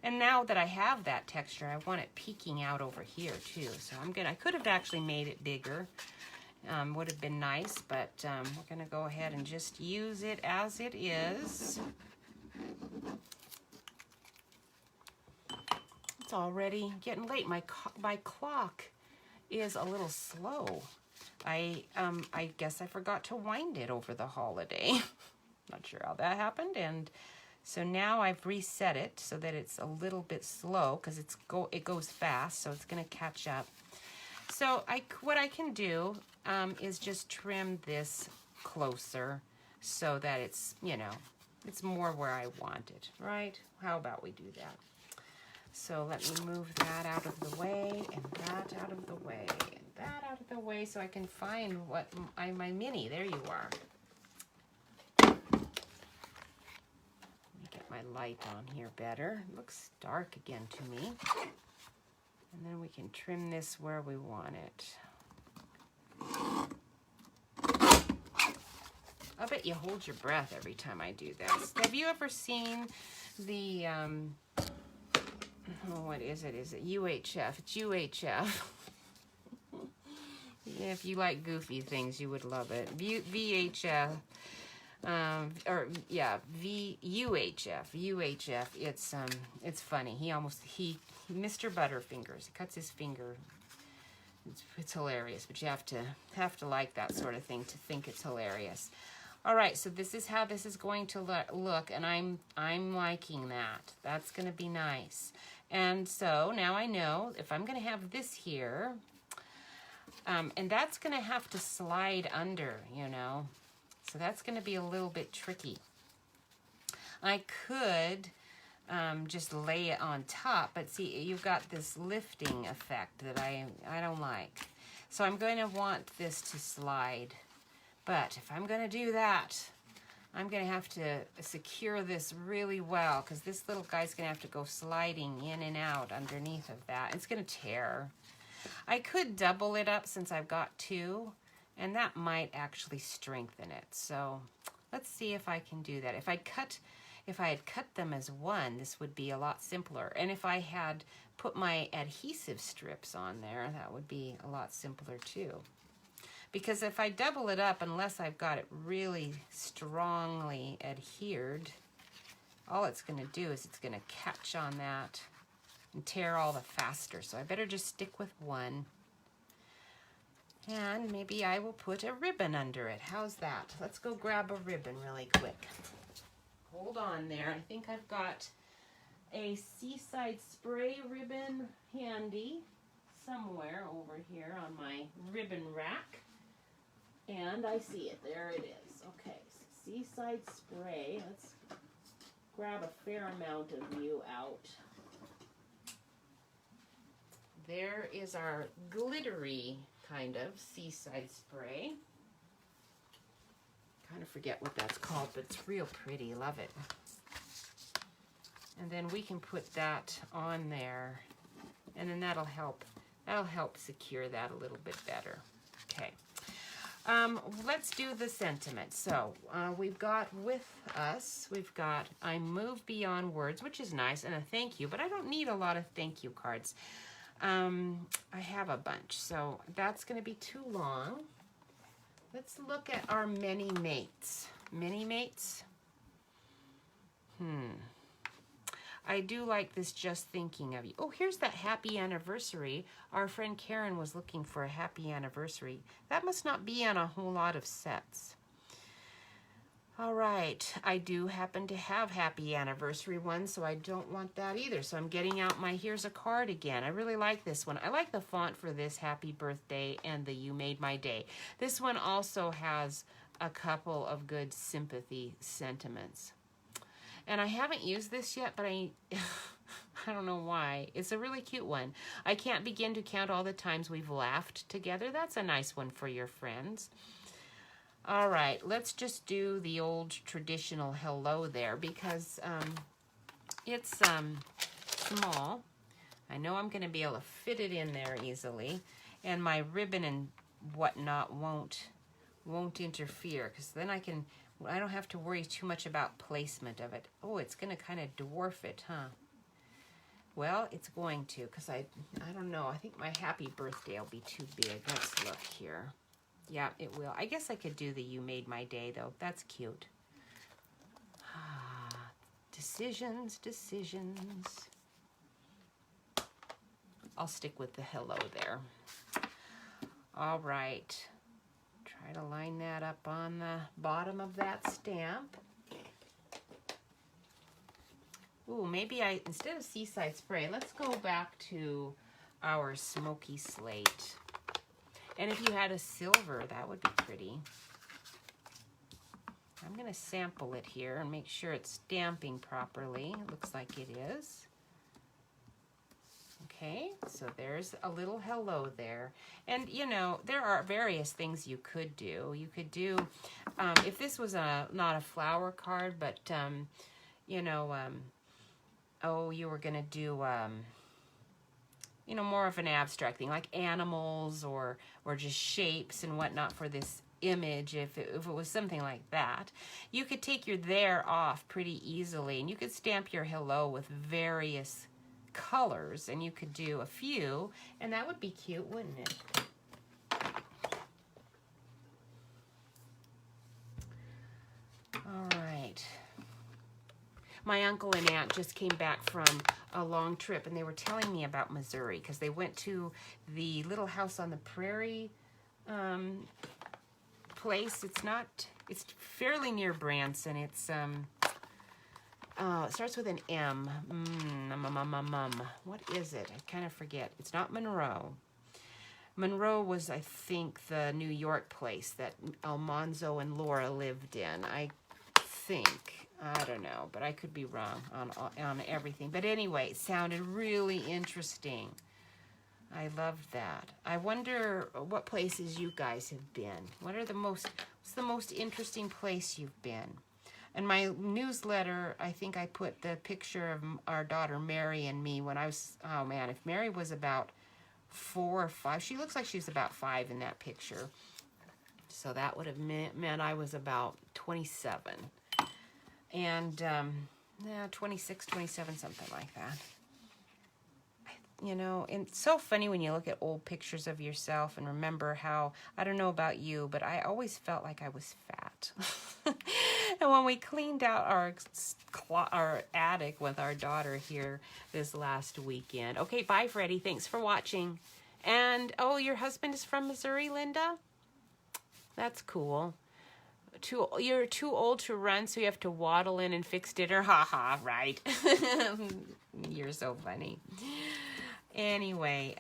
And now that I have that texture, I want it peeking out over here too. So I could have actually made it bigger. Would have been nice, but we're gonna go ahead and just use it as it is. It's already getting late. My clock is a little slow. I guess I forgot to wind it over the holiday. Not sure how that happened, and so now I've reset it so that it's a little bit slow because it goes fast, so it's gonna catch up. So what I can do is just trim this closer so that it's, you know, it's more where I want it, right? How about we do that? So let me move that out of the way, and that out of the way, and that out of the way, so I can find my mini. There you are. Let me get my light on here better. It looks dark again to me. And then we can trim this where we want it. I bet you hold your breath every time I do this. Have you ever seen the, what is it? Is it UHF? It's UHF. If you like goofy things, you would love it. VHF. UHF. It's funny. Mr. Butterfingers. He cuts his finger. It's hilarious, but you have to like that sort of thing to think it's hilarious. All right, so this is how this is going to look, and I'm liking that. That's going to be nice. And so now I know if I'm going to have this here, and that's going to have to slide under, you know. So that's going to be a little bit tricky. I could just lay it on top, but see, you've got this lifting effect that I don't like. So I'm going to want this to slide. But if I'm going to do that, I'm going to have to secure this really well, because this little guy's going to have to go sliding in and out underneath of that. It's going to tear. I could double it up since I've got 2, and that might actually strengthen it. So let's see if I can do that. If I had cut them as one, this would be a lot simpler. And if I had put my adhesive strips on there, that would be a lot simpler too. Because if I double it up, unless I've got it really strongly adhered, all it's going to do is it's going to catch on that and tear all the faster. So I better just stick with one. And maybe I will put a ribbon under it. How's that? Let's go grab a ribbon really quick. Hold on there. I think I've got a Seaside Spray ribbon handy somewhere over here on my ribbon rack. And I see it. There it is. Okay, so Seaside Spray. Let's grab a fair amount of you out. There is our glittery kind of Seaside Spray. Kind of forget what that's called, but it's real pretty. Love it. And then we can put that on there, and then that'll help secure that a little bit better. Okay. Let's do the sentiment. So we've got with us, I move beyond words, which is nice, and a thank you, but I don't need a lot of thank you cards. I have a bunch, so that's going to be too long. Let's look at our many mates. Many mates? I do like this just thinking of you. Oh, here's that happy anniversary. Our friend Karen was looking for a happy anniversary. That must not be on a whole lot of sets. All right, I do happen to have happy anniversary ones, so I don't want that either. So I'm getting out my here's a card again. I really like this one. I like the font for this, happy birthday, and the you made my day. This one also has a couple of good sympathy sentiments. And I haven't used this yet, but I I don't know why. It's a really cute one. I can't begin to count all the times we've laughed together. That's a nice one for your friends. All right, let's just do the old traditional hello there because it's small. I know I'm going to be able to fit it in there easily, and my ribbon and whatnot won't interfere because then I don't have to worry too much about placement of it. Oh, it's going to kind of dwarf it, huh? Well, it's going to because I don't know. I think my happy birthday will be too big. Let's look here. Yeah, it will. I guess I could do the You Made My Day, though. That's cute. Decisions, decisions. I'll stick with the hello there. All right. Try to line that up on the bottom of that stamp. Ooh, maybe instead of Seaside Spray, let's go back to our smoky slate. And if you had a silver, that would be pretty. I'm going to sample it here and make sure it's stamping properly. Looks like it is. Okay, so there's a little hello there. And, you know, there are various things you could do. You could do, if this was not a flower card, but, you know, oh, you were going to do, you know, more of an abstract thing, like animals or just shapes and whatnot for this image. If it was something like that, you could take your there off pretty easily, and you could stamp your hello with various colors, and you could do a few, and that would be cute, wouldn't it? All right. My uncle and aunt just came back from a long trip, and they were telling me about Missouri because they went to the Little House on the Prairie place. It's fairly near Branson. It's it starts with an M. What is it? I kind of forget. It's not Monroe. Monroe was, I think, the New York place that Almanzo and Laura lived in. I think. I don't know, but I could be wrong on everything. But anyway, it sounded really interesting. I loved that. I wonder what places you guys have been. What's the most interesting place you've been? In my newsletter, I think I put the picture of our daughter Mary and me when I was, oh man, if Mary was about 4 or 5, she looks like she's about 5 in that picture. So that would have meant I was about 27. And, 26, 27, something like that. You know, and it's so funny when you look at old pictures of yourself and remember how, I don't know about you, but I always felt like I was fat. And when we cleaned out our attic with our daughter here this last weekend. Okay, bye, Freddie. Thanks for watching. And, oh, your husband is from Missouri, Linda? That's cool. You're too old to run, so you have to waddle in and fix dinner. Ha ha, right. You're so funny. Anyway,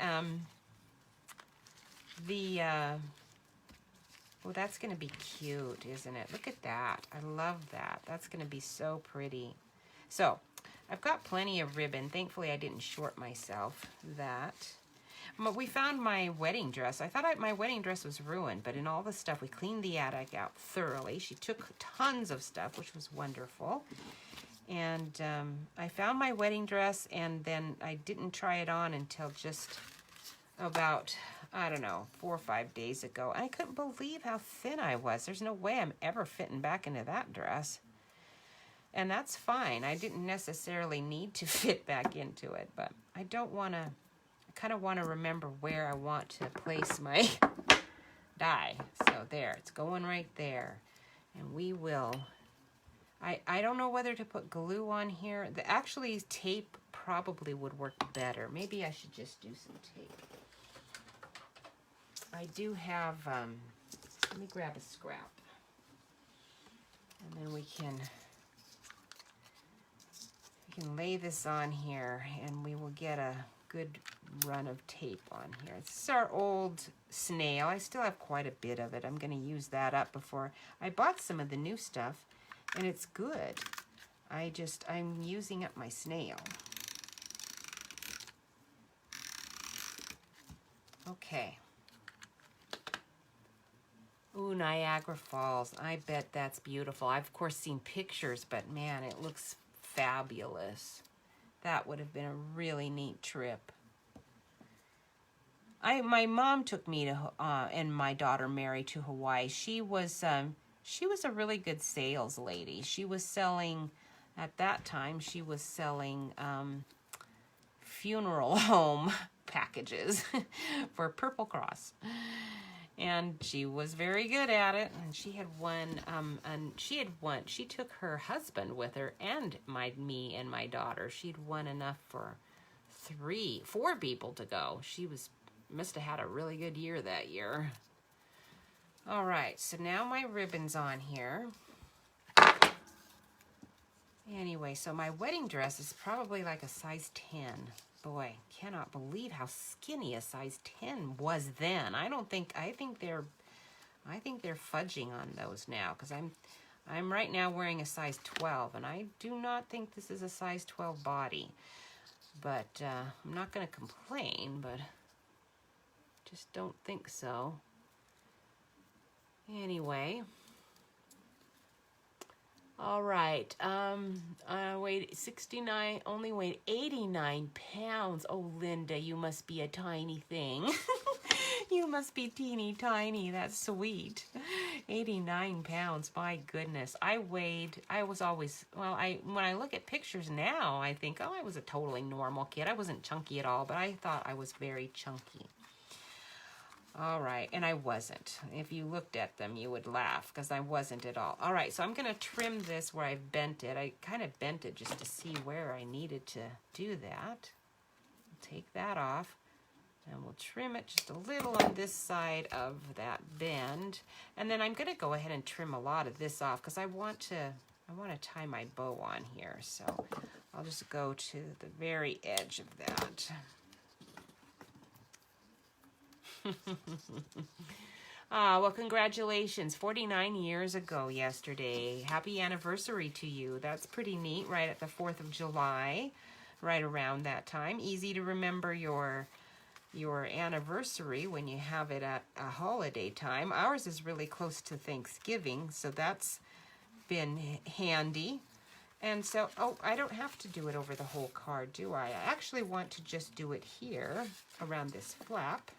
well, that's going to be cute, isn't it? Look at that. I love that. That's going to be so pretty. So, I've got plenty of ribbon. Thankfully, I didn't short myself that. But we found my wedding dress. I thought my wedding dress was ruined, but in all the stuff, we cleaned the attic out thoroughly. She took tons of stuff, which was wonderful. And I found my wedding dress, and then I didn't try it on until just about, I don't know, 4 or 5 days ago. And I couldn't believe how thin I was. There's no way I'm ever fitting back into that dress. And that's fine. I didn't necessarily need to fit back into it, but I don't want to, I kind of want to remember where I want to place my die. So there, it's going right there. And we will... I don't know whether to put glue on here. Actually, tape probably would work better. Maybe I should just do some tape. I do have, let me grab a scrap. And then we can lay this on here, and we will get a good run of tape on here. This is our old snail. I still have quite a bit of it. I'm going to use that up before I bought some of the new stuff. And it's good. I'm using up my snail. Okay. Ooh, Niagara Falls. I bet that's beautiful. I've, of course, seen pictures, but man, it looks fabulous. That would have been a really neat trip. My mom took me to and my daughter Mary to Hawaii. She was a really good sales lady. She was selling, at that time, she was selling funeral home packages for Purple Cross. And she was very good at it. And she had she took her husband with her and me and my daughter. She'd won enough for 4 people to go. She must have had a really good year that year. All right, so now my ribbon's on here. Anyway, so my wedding dress is probably like a size 10. Boy, cannot believe how skinny a size 10 was then. I think they're fudging on those now, because I'm right now wearing a size 12, and I do not think this is a size 12 body. But I'm not going to complain, but just don't think so. Anyway. All right, I weighed 69, only weighed 89 pounds. Oh, Linda, you must be a tiny thing. You must be teeny tiny. That's sweet. 89 pounds, my goodness. When I look at pictures now, I think, oh, I was a totally normal kid. I wasn't chunky at all, but I thought I was very chunky. All right, and I wasn't. If you looked at them, you would laugh, because I wasn't at all. All right, so I'm going to trim this where I've bent it. I kind of bent it just to see where I needed to do that. Take that off, and we'll trim it just a little on this side of that bend. And then I'm going to go ahead and trim a lot of this off, because I want to tie my bow on here. So I'll just go to the very edge of that. Well, congratulations. 49 years ago yesterday. Happy anniversary to you. That's pretty neat, right at the 4th of July, right around that time. Easy to remember your anniversary when you have it at a holiday time. Ours is really close to Thanksgiving, so that's been handy. And so, I don't have to do it over the whole card, do I? I actually want to just do it here around this flap.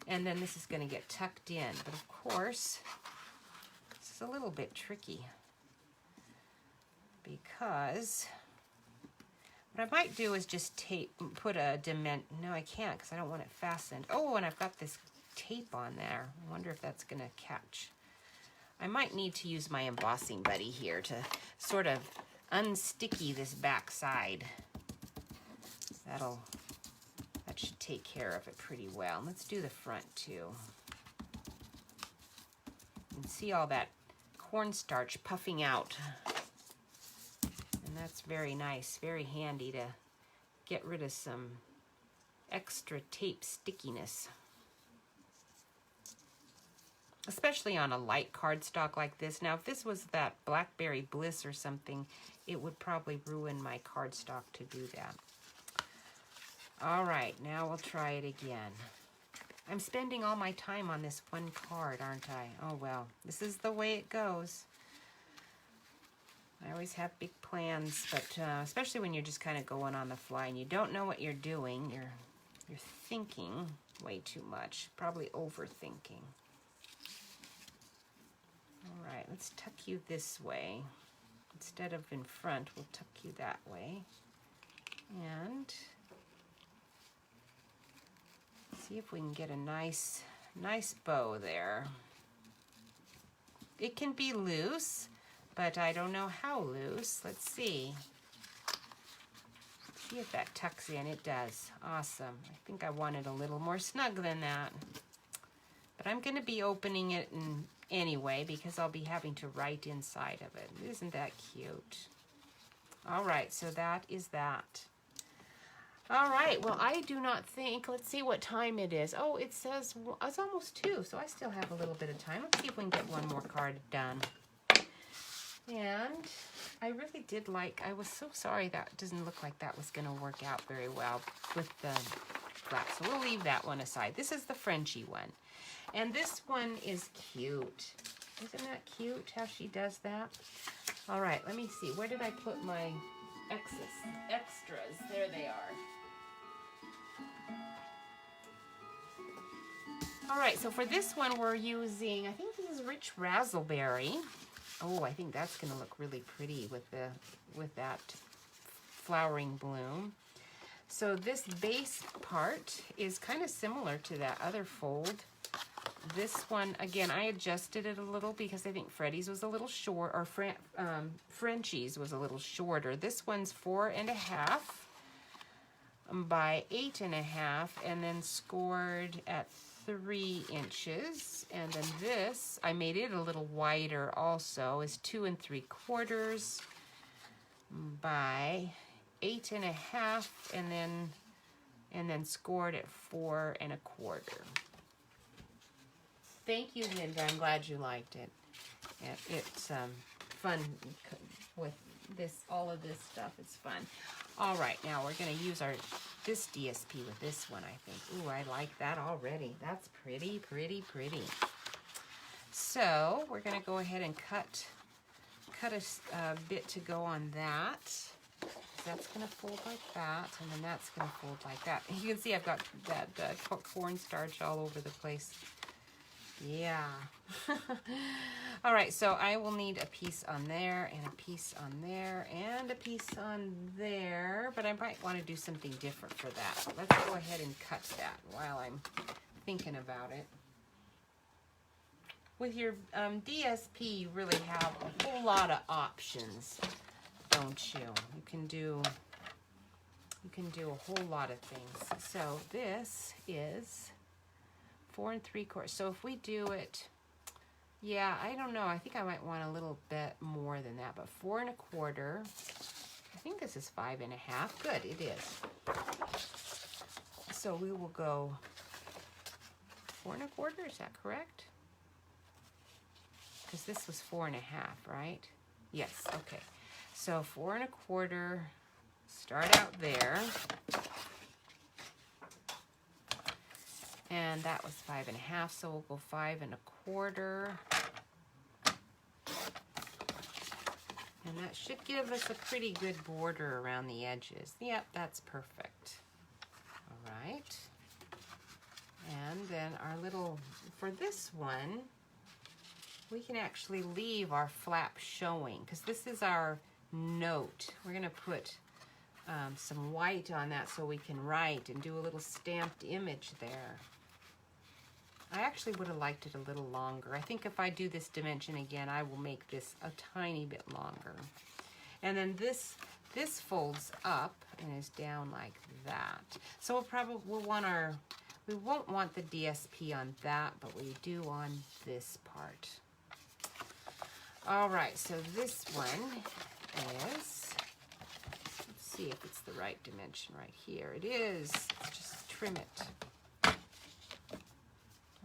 And then this is going to get tucked in. But of course, this is a little bit tricky, because what I might do is just put a no, I can't, because I don't want it fastened. Oh, and I've got this tape on there. I wonder if that's going to catch. I might need to use my embossing buddy here to sort of unsticky this back side. That should take care of it pretty well. Let's do the front too. You can see all that cornstarch puffing out. And that's very nice, very handy to get rid of some extra tape stickiness. Especially on a light cardstock like this. Now, if this was that Blackberry Bliss or something, it would probably ruin my cardstock to do that. All right, now we'll try it again. I'm spending all my time on this one card, aren't I? Oh, well, this is the way it goes. I always have big plans, but especially when you're just kind of going on the fly and you don't know what you're doing, you're thinking way too much, probably overthinking. All right, let's tuck you this way. Instead of in front, we'll tuck you that way. And see if we can get a nice bow there. It can be loose, but I don't know how loose. Let's see. See if that tucks in. It does. Awesome. I think I wanted a little more snug than that. But I'm going to be opening it anyway, because I'll be having to write inside of it. Isn't that cute? All right, so that is that. All right, well, I do not think, let's see what time it is. Oh, it says it's almost 2, so I still have a little bit of time. Let's see if we can get one more card done. And I really did I was so sorry that doesn't look like that was going to work out very well with the flap. So we'll leave that one aside. This is the Frenchy one. And this one is cute. Isn't that cute how she does that? All right, let me see. Where did I put my extras? There they are. All right, so for this one, we're using, I think this is Rich Razzleberry. Oh, I think that's gonna look really pretty with that flowering bloom. So this base part is kind of similar to that other fold. This one, again, I adjusted it a little because I think Freddie's was a little short, or Frenchie's was a little shorter. This one's 4.5 by 8.5, and then scored at 3 inches. And then this, I made it a little wider also, is 2 3/4 by 8.5, and then scored at 4 1/4. Thank you, Linda. I'm glad you liked it. It's fun with all of this stuff. It's fun. All right, now we're going to use this DSP with this one, I think. Ooh, I like that already. That's pretty, pretty, pretty. So we're going to go ahead and cut a bit to go on that. That's going to fold like that, and then that's going to fold like that. And you can see I've got that cornstarch all over the place. Yeah. All right, so I will need a piece on there, and a piece on there, and a piece on there, but I might want to do something different for that. Let's go ahead and cut that while I'm thinking about it. With your DSP, you really have a whole lot of options, don't you? You can do a whole lot of things. So this is 4 3/4. So if we do it, yeah, I don't know. I think I might want a little bit more than that, but 4 1/4. I think this is 5.5. Good, it is. So we will go 4 1/4. Is that correct? Because this was 4.5, right? Yes. Okay. So 4 1/4. Start out there. And that was 5.5, so we'll go 5 1/4. And that should give us a pretty good border around the edges. Yep, that's perfect. All right. And then our little, for this one, we can actually leave our flap showing, because this is our note. We're going to put some white on that so we can write and do a little stamped image there. I actually would have liked it a little longer. I think if I do this dimension again, I will make this a tiny bit longer. And then this folds up and is down like that. So we won't want the DSP on that, but we do on this part. All right, so this one is, let's see if it's the right dimension right here. It is. Let's just trim it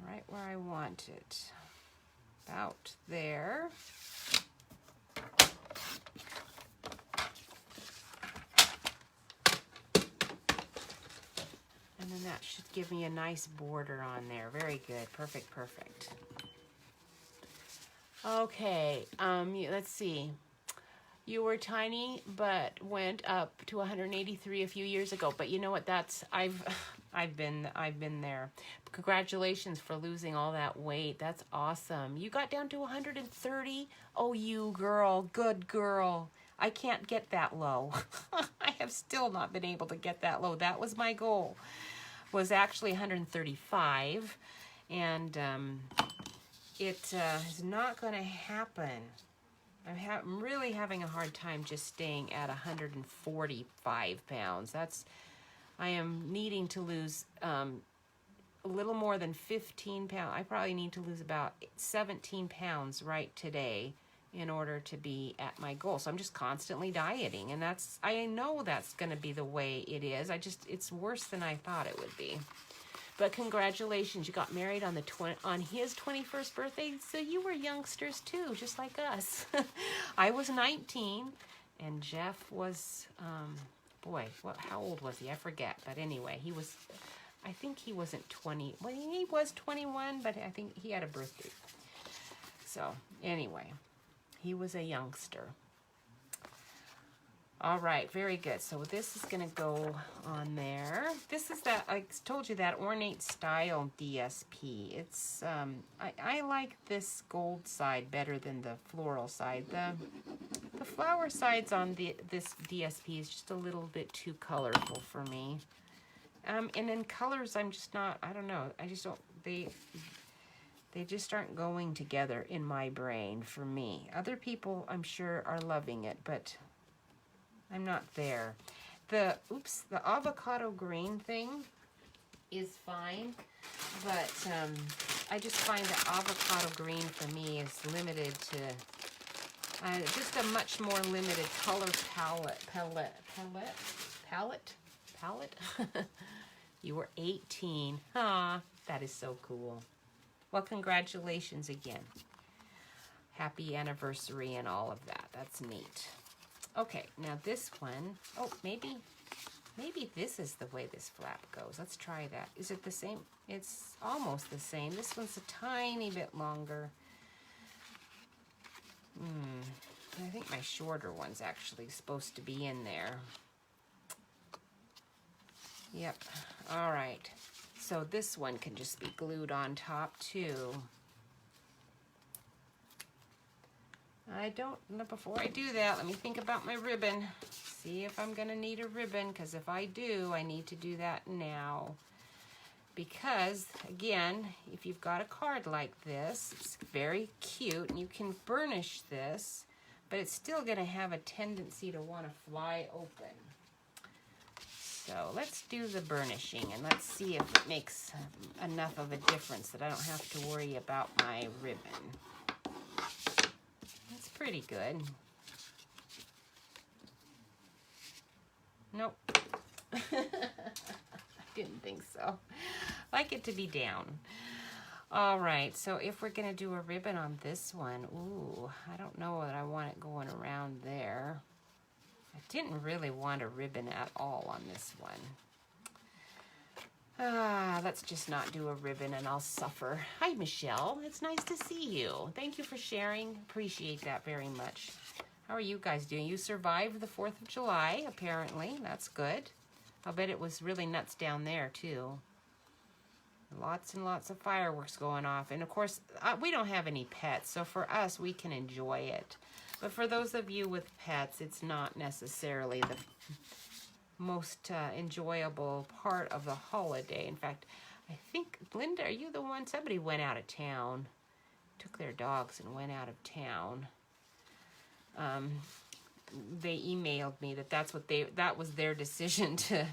right where I want it. About there. And then that should give me a nice border on there. Very good. Perfect, perfect. Okay, let's see. You were tiny, but went up to 183 a few years ago. But you know what? I've been there. Congratulations for losing all that weight. That's awesome. You got down to 130. Oh, you girl, good girl. I can't get that low. I have still not been able to get that low. That was my goal. Was actually 135, and it is not going to happen. I'm really having a hard time just staying at 145 pounds. I am needing to lose a little more than 15 pounds. I probably need to lose about 17 pounds right today in order to be at my goal. So I'm just constantly dieting, and I know that's going to be the way it is. It's worse than I thought it would be. But congratulations, you got married on his 21st birthday, so you were youngsters too, just like us. I was 19, and Jeff was, boy, how old was he? I forget. But anyway, he was I think he wasn't 20. Well, he was 21, but I think he had a birthday. So anyway, he was a youngster. All right, very good. So this is going to go on there. This is that, I told you, that Ornate Style DSP. It's, I like this gold side better than the floral side. The flower sides on this DSP is just a little bit too colorful for me. And in colors, I'm just not, I don't know, I just don't, they just aren't going together in my brain for me. Other people, I'm sure, are loving it, but I'm not there. The avocado green thing is fine, but I just find that avocado green for me is limited to just a much more limited color palette. You were 18. Ah, that is so cool. Well, congratulations again. Happy anniversary and all of that. That's neat. Okay, now this one, oh, maybe this is the way this flap goes. Let's try that. Is it the same? It's almost the same. This one's a tiny bit longer. I think my shorter one's actually supposed to be in there. Yep, all right. So this one can just be glued on top too. Before I do that, let me think about my ribbon. See if I'm gonna need a ribbon, because if I do, I need to do that now. Because, again, if you've got a card like this, it's very cute, and you can burnish this, but it's still gonna have a tendency to wanna fly open. So let's do the burnishing, and let's see if it makes enough of a difference that I don't have to worry about my ribbon. Pretty good. Nope. Didn't think so. Like it to be down. All right, so if we're gonna do a ribbon on this one, ooh, I don't know that I want it going around there. I didn't really want a ribbon at all on this one. Let's just not do a ribbon and I'll suffer. Hi, Michelle. It's nice to see you. Thank you for sharing. Appreciate that very much. How are you guys doing? You survived the 4th of July, apparently. That's good. I'll bet it was really nuts down there, too. Lots and lots of fireworks going off. And, of course, we don't have any pets, so for us, we can enjoy it. But for those of you with pets, it's not necessarily the most enjoyable part of the holiday. In fact, I think, Linda, are you the one? Somebody went out of town, took their dogs and went out of town. They emailed me that was their decision to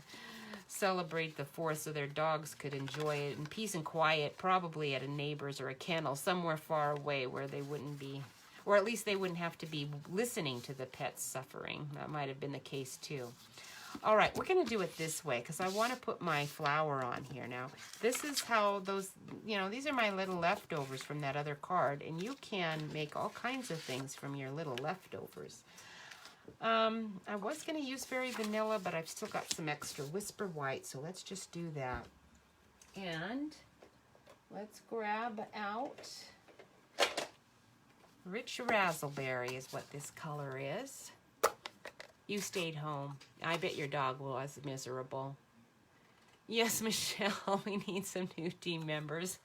celebrate the 4th so their dogs could enjoy it in peace and quiet, probably at a neighbor's or a kennel somewhere far away where they wouldn't be, or at least they wouldn't have to be listening to the pets suffering. That might have been the case too. All right, we're going to do it this way because I want to put my flower on here now. This is how those, these are my little leftovers from that other card, and you can make all kinds of things from your little leftovers. I was going to use Fairy Vanilla, but I've still got some extra Whisper White, so let's just do that. And let's grab out Rich Razzleberry is what this color is. You stayed home. I bet your dog was miserable. Yes, Michelle, we need some new team members.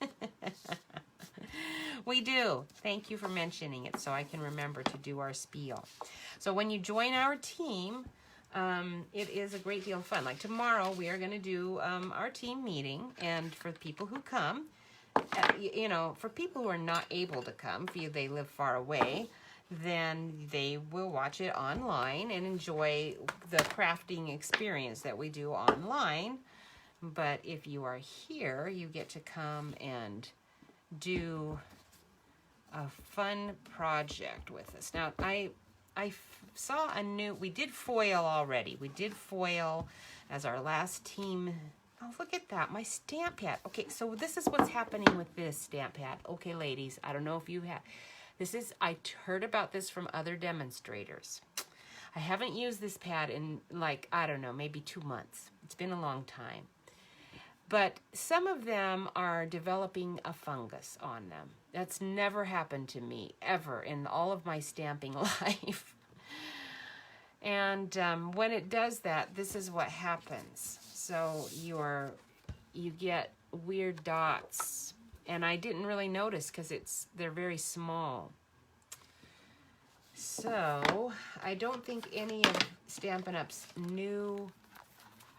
We do. Thank you for mentioning it so I can remember to do our spiel. So when you join our team, it is a great deal of fun. Like tomorrow, we are going to do our team meeting. And for people who come, for people who are not able to come, they live far away, then they will watch it online and enjoy the crafting experience that we do online. But if you are here, you get to come and do a fun project with us. Now, I saw we did foil already. We did foil as our last team. Oh, look at that, my stamp pad. Okay, so this is what's happening with this stamp pad. Okay, ladies, I don't know if you have. I heard about this from other demonstrators. I haven't used this pad in I don't know, maybe 2 months. It's been a long time. But some of them are developing a fungus on them. That's never happened to me, ever, in all of my stamping life. And when it does that, this is what happens. So you get weird dots. And I didn't really notice because they're very small. So I don't think any of Stampin' Up's new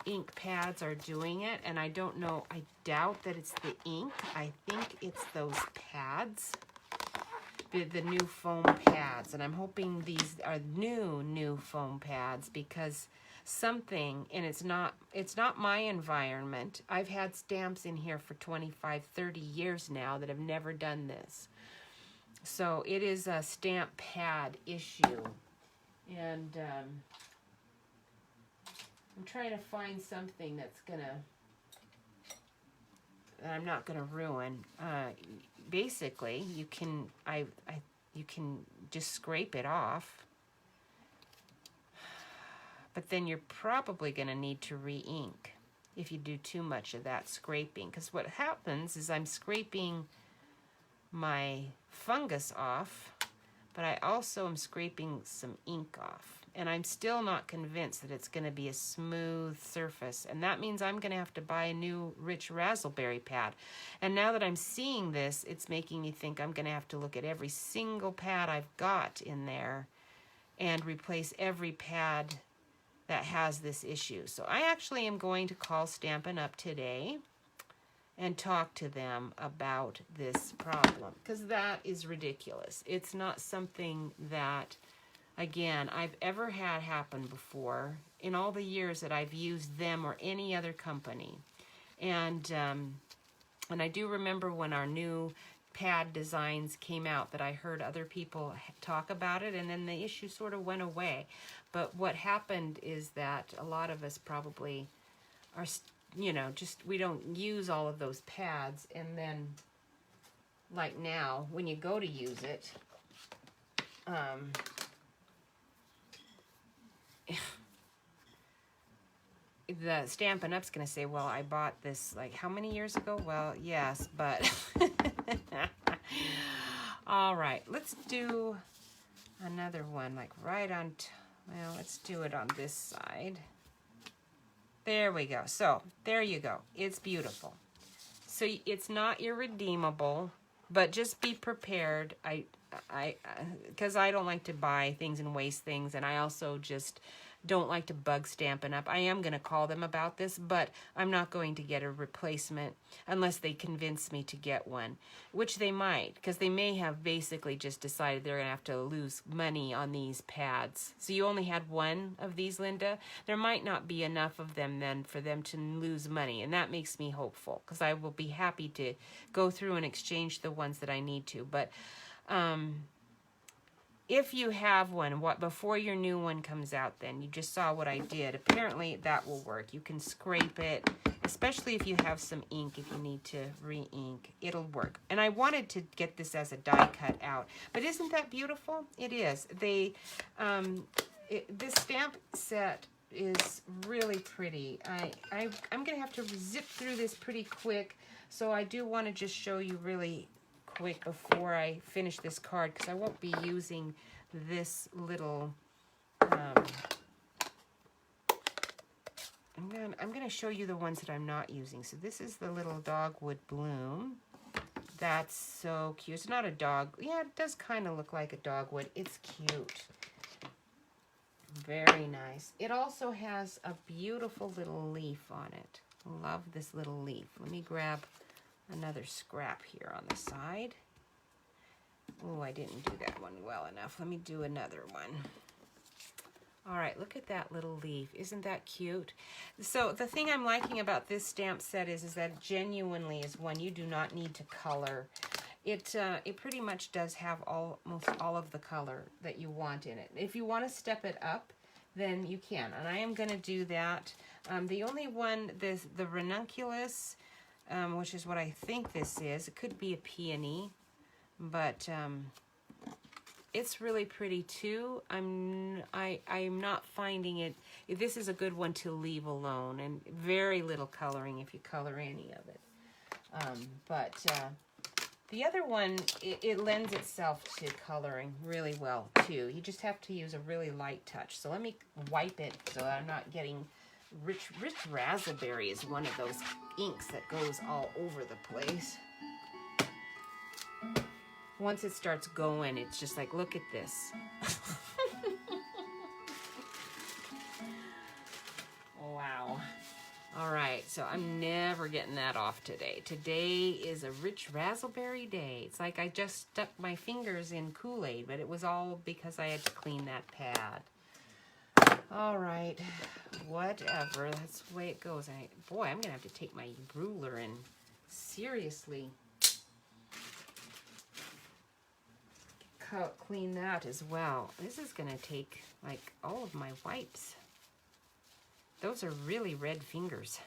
ink pads are doing it, and I don't know, I doubt that it's the ink. I think it's those pads, the new foam pads, and I'm hoping these are new foam pads, because something, and it's not my environment. I've had stamps in here for 25, 30 years now that have never done this. So it is a stamp pad issue, and I'm trying to find something that I'm not gonna ruin. Basically, you can you can just scrape it off, but then you're probably gonna need to re-ink if you do too much of that scraping. Because what happens is I'm scraping my fungus off, but I also am scraping some ink off. And I'm still not convinced that it's going to be a smooth surface. And that means I'm going to have to buy a new Rich Razzleberry pad. And now that I'm seeing this, it's making me think I'm going to have to look at every single pad I've got in there and replace every pad that has this issue. So I actually am going to call Stampin' Up! Today and talk to them about this problem, because that is ridiculous. It's not something that, again, I've ever had happen before in all the years that I've used them or any other company. And I do remember when our new pad designs came out that I heard other people talk about it, and then the issue sort of went away. But what happened is that a lot of us probably are, just we don't use all of those pads, and then like now when you go to use it, the Stampin' Up's gonna say, well, I bought this like how many years ago? Well, yes, but all right, let's do another one, like right on, well, let's do it on this side. There we go. So there you go. It's beautiful. So it's not irredeemable, but just be prepared. Because I don't like to buy things and waste things, and I also just don't like to bug Stampin' Up. I am going to call them about this, but I'm not going to get a replacement unless they convince me to get one, which they might, because they may have basically just decided they're going to have to lose money on these pads. So you only had one of these, Linda? There might not be enough of them then for them to lose money, and that makes me hopeful, because I will be happy to go through and exchange the ones that I need to. But if you have one, before your new one comes out, then you just saw what I did. Apparently that will work. You can scrape it, especially if you have some ink, if you need to re-ink, it'll work. And I wanted to get this as a die cut out, but isn't that beautiful? It is. This stamp set is really pretty. I'm gonna have to zip through this pretty quick, so I do want to just show you really quick before I finish this card, because I won't be using this little I'm gonna show you the ones that I'm not using. So this is the little Dogwood Bloom. That's so cute. It's not a dog. Yeah, it does kind of look like a dogwood. It's cute. Very nice. It also has a beautiful little leaf on it. Love this little leaf. Let me grab another scrap here on the side. Oh, I didn't do that one well enough. Let me do another one. All right, look at that little leaf. Isn't that cute? So the thing I'm liking about this stamp set is that it genuinely is one you do not need to color. It pretty much does have almost all of the color that you want in it. If you want to step it up, then you can, and I am going to do that. The only one, the ranunculus, which is what I think this is. It could be a peony, but it's really pretty too. I'm not finding it. This is a good one to leave alone, and very little coloring if you color any of it. But the other one, it lends itself to coloring really well too. You just have to use a really light touch. So let me wipe it so that I'm not getting Rich Raspberry is one of those inks that goes all over the place. Once it starts going, it's just like, look at this. Wow. All right, so I'm never getting that off today. Today is a Rich Raspberry day. It's like I just stuck my fingers in Kool-Aid, but it was all because I had to clean that pad. All right, whatever. That's the way it goes. Boy, I'm going to have to take my ruler and seriously clean that as well. This is going to take like all of my wipes. Those are really red fingers.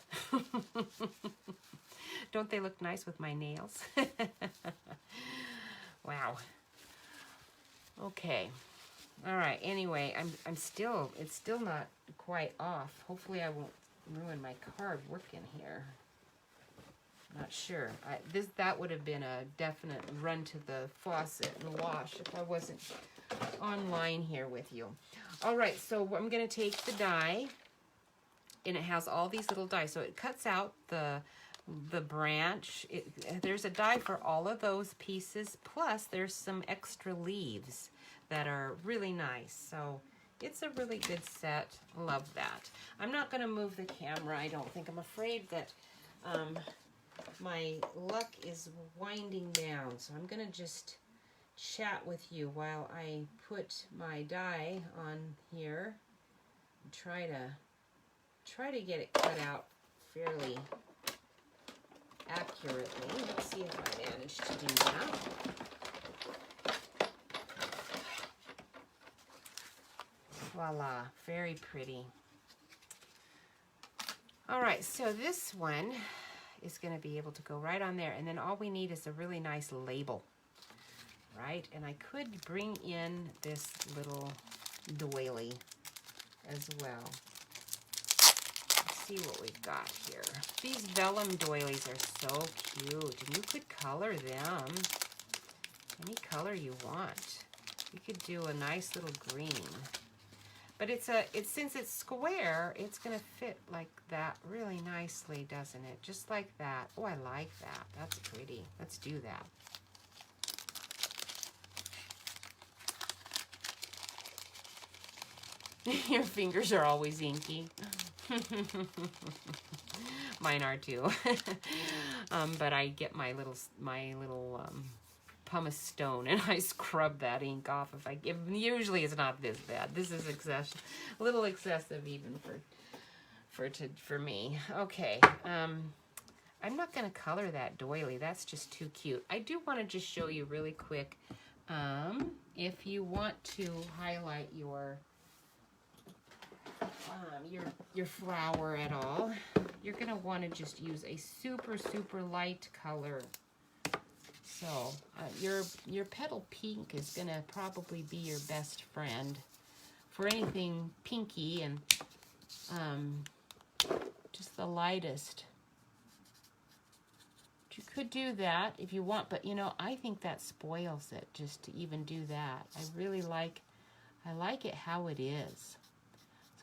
Don't they look nice with my nails? Wow. Okay. All right. Anyway, it's still not quite off. Hopefully I won't ruin my card working here. Not sure. That would have been a definite run to the faucet and wash if I wasn't online here with you. All right, so I'm going to take the die, and it has all these little die. So it cuts out the branch. There's a die for all of those pieces, plus there's some extra leaves that are really nice. So it's a really good set. Love that. I'm not going to move the camera, I don't think. I'm afraid that my luck is winding down, so I'm going to just chat with you while I put my die on here and try to get it cut out fairly accurately. Let's see if I manage to do that. Voila, very pretty. All right, so this one is going to be able to go right on there, and then all we need is a really nice label, right? And I could bring in this little doily as well. Let's see what we've got here. These vellum doilies are so cute, and you could color them any color you want. You could do a nice little green. But since it's square, it's gonna fit like that really nicely, doesn't it? Just like that. Oh, I like that. That's pretty. Let's do that. Your fingers are always inky. Mine are too. But I get my little pumice stone and I scrub that ink off. Usually it's not this bad. This is a little excessive even for me. Okay. I'm not going to color that doily. That's just too cute. I do want to just show you really quick. If you want to highlight your flower at all, you're going to want to just use a super, super light color. So your petal pink is going to probably be your best friend for anything pinky, and just the lightest. You could do that if you want, but I think that spoils it just to even do that. I like it how it is.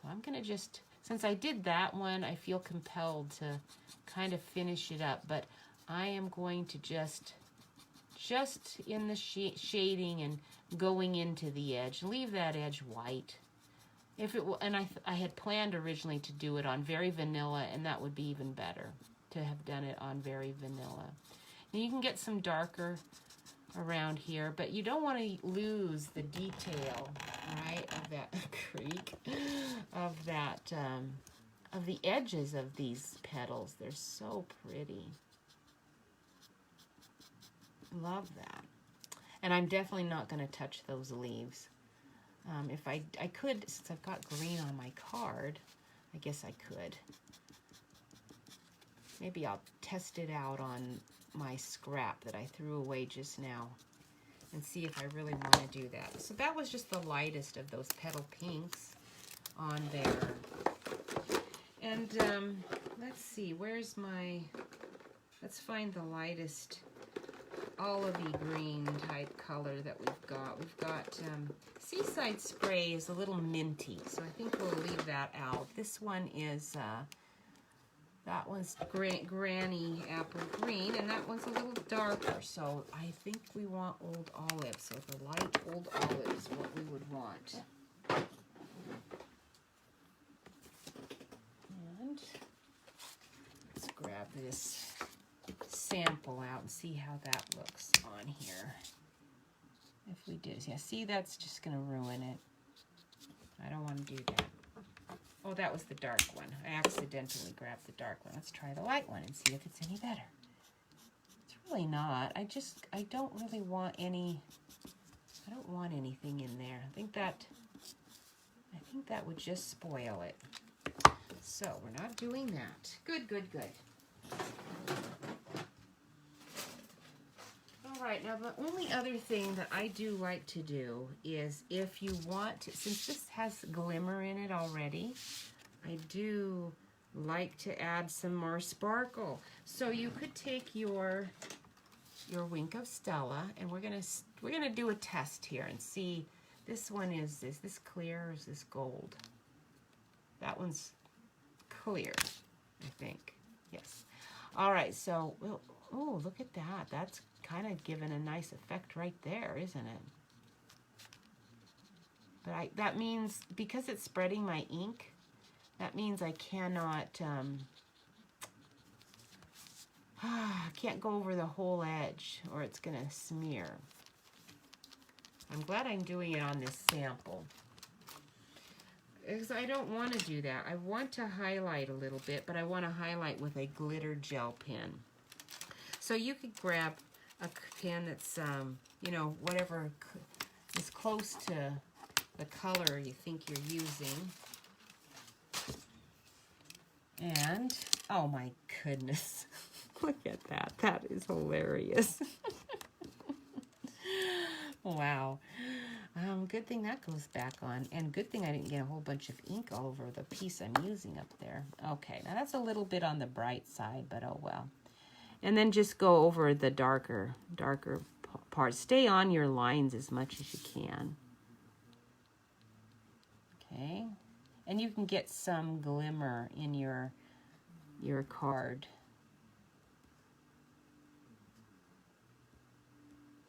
So I'm going to just, since I did that one, I feel compelled to kind of finish it up, but I am going to just in the shading and going into the edge, leave that edge white. And I had planned originally to do it on Very Vanilla, and that would be even better to have done it on Very Vanilla. And you can get some darker around here, but you don't want to lose the detail, right, of that creek, of the edges of these petals. They're so pretty. Love that. And I'm definitely not going to touch those leaves. If I could, since I've got green on my card, I guess I could. Maybe I'll test it out on my scrap that I threw away just now and see if I really want to do that. So that was just the lightest of those petal pinks on there. And let's see, where's my, let's find the lightest olivey green type color that we've got. We've got Seaside Spray is a little minty, so I think we'll leave that out. This one is, that one's Granny Apple Green, and that one's a little darker, so I think we want Old Olive. So the light Old Olive is what we would want. And let's grab this sample out and see how that looks on here. If we did, yeah, see, that's just going to ruin it. I don't want to do that. Oh, that was the dark one. I accidentally grabbed the dark one. Let's try the light one and see if it's any better. It's really not. I don't really want any, I don't want anything in there. I think that would just spoil it. So we're not doing that. Good, good, good. All right, now the only other thing that I do like to do is if you want to, since this has glimmer in it already, I do like to add some more sparkle. So you could take your Wink of Stella, and we're gonna do a test here and see. This one is this clear or is this gold? That one's clear, I think. Yes. All right, so oh, look at that. That's kind of giving a nice effect right there, isn't it? But that means, because it's spreading my ink, that means I cannot, I can't go over the whole edge or it's going to smear. I'm glad I'm doing it on this sample, because I don't want to do that. I want to highlight a little bit, but I want to highlight with a glitter gel pen. So you could grab a pen that's, you know, whatever is close to the color you think you're using. And, oh my goodness, look at that. That is hilarious. Wow. Good thing that goes back on. And good thing I didn't get a whole bunch of ink all over the piece I'm using up there. Okay, now that's a little bit on the bright side, but oh well. And then just go over the darker parts. Stay on your lines as much as you can. Okay. And you can get some glimmer in your card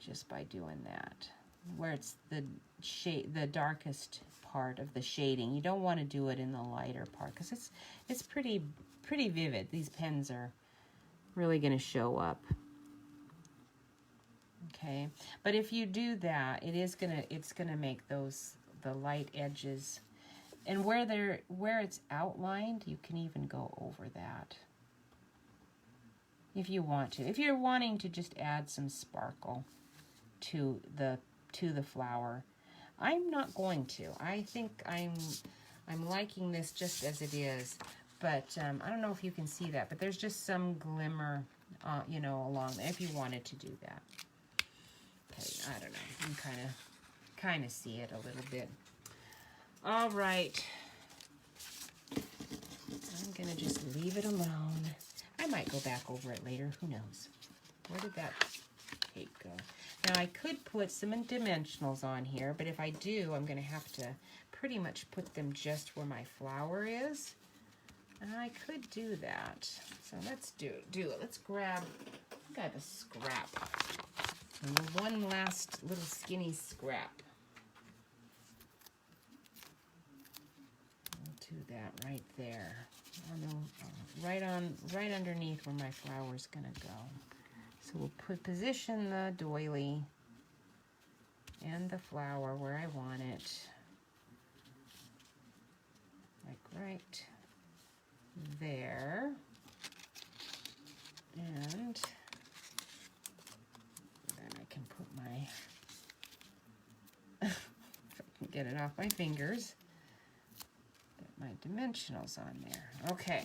just by doing that. Where it's the darkest part of the shading. You don't want to do it in the lighter part because it's pretty vivid. These pens are really going to show up. Okay, but if you do that, it's gonna make the light edges, and where it's outlined, you can even go over that if you want to. If you're wanting to just add some sparkle to the flower, I'm not going to. I think I'm liking this just as it is, but I don't know if you can see that, but there's just some glimmer, you know, along there if you wanted to do that. Okay, I don't know. You can kind of see it a little bit. All right. I'm going to just leave it alone. I might go back over it later. Who knows? Where did that tape go? Now, I could put some dimensionals on here, but if I do, I'm going to have to pretty much put them just where my flower is. And I could do that. So let's do it. Let's grab a scrap. And one last little skinny scrap. I'll do that right there. Right underneath where my flower's gonna go. So we'll position the doily and the flower where I want it. Like right there. And then I can put my, if I can get it off my fingers, put my dimensionals on there. Okay.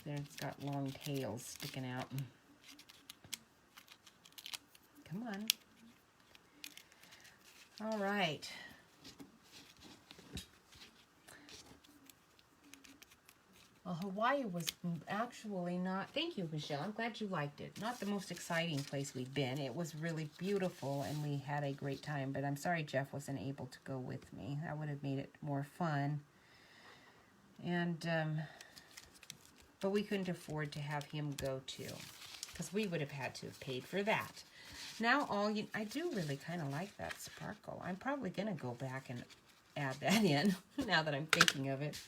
There, it's got long tails sticking out. Come on. All right. Well, Hawaii was actually not, thank you, Michelle. I'm glad you liked it. Not the most exciting place we've been. It was really beautiful and we had a great time, but I'm sorry Jeff wasn't able to go with me. That would have made it more fun. And, but we couldn't afford to have him go too, because we would have had to have paid for that. Now I do really kind of like that sparkle. I'm probably going to go back and add that in now that I'm thinking of it.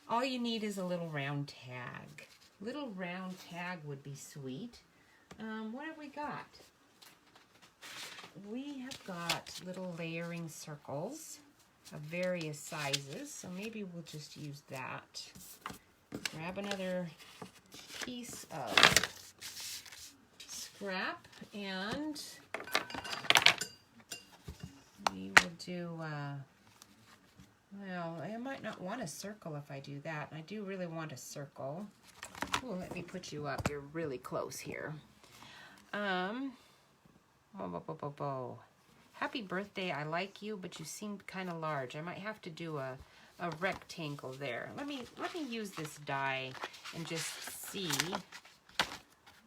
All you need is a little round tag. Little round tag would be sweet. What have we got? We have got little layering circles of various sizes, so maybe we'll just use that. Grab another piece of scrap and we will do, well, I might not want a circle if I do that. I do really want a circle. Ooh, let me put you up. You're really close here. Happy birthday. I like you, but you seem kind of large. I might have to do a rectangle there. Let me use this die and just see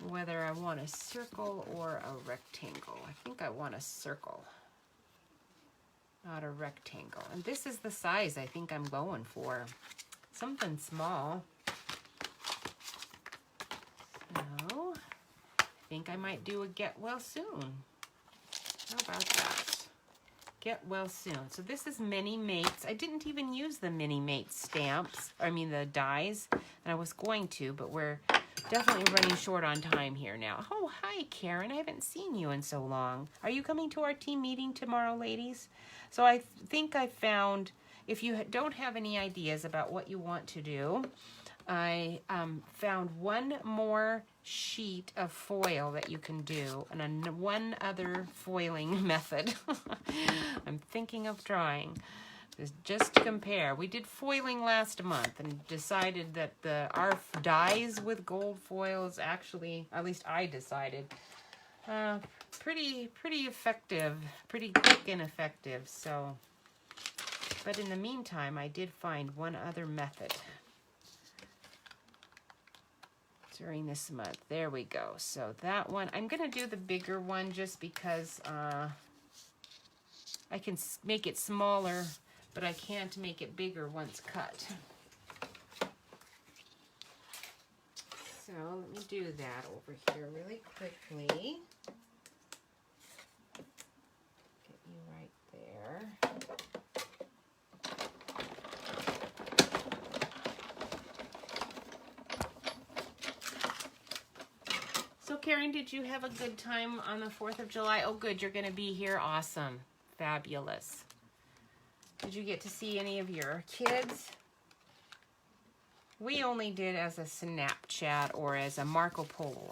whether I want a circle or a rectangle. I think I want a circle, not a rectangle. And this is the size I think I'm going for. Something small. So, I think I might do a get well soon. How about that? Get well soon. So this is Mini Mates. I didn't even use the Mini Mates stamps, I mean the dies, and I was going to, but we're definitely running short on time here now. Oh, hi, Karen. I haven't seen you in so long. Are you coming to our team meeting tomorrow, ladies? So I think I found, if you don't have any ideas about what you want to do, I found one more sheet of foil that you can do and one other foiling method I'm thinking of trying. Just to compare, we did foiling last month and decided that our dies with gold foil is actually, at least I decided, pretty effective, pretty quick and effective. So, but in the meantime, I did find one other method during this month. There we go. So that one, I'm gonna do the bigger one just because I can make it smaller, but I can't make it bigger once cut. So let me do that over here really quickly. Get you right there. So Karen, did you have a good time on the 4th of July? Oh good, you're gonna be here. Awesome. Fabulous. Did you get to see any of your kids? We only did as a Snapchat or as a Marco Polo.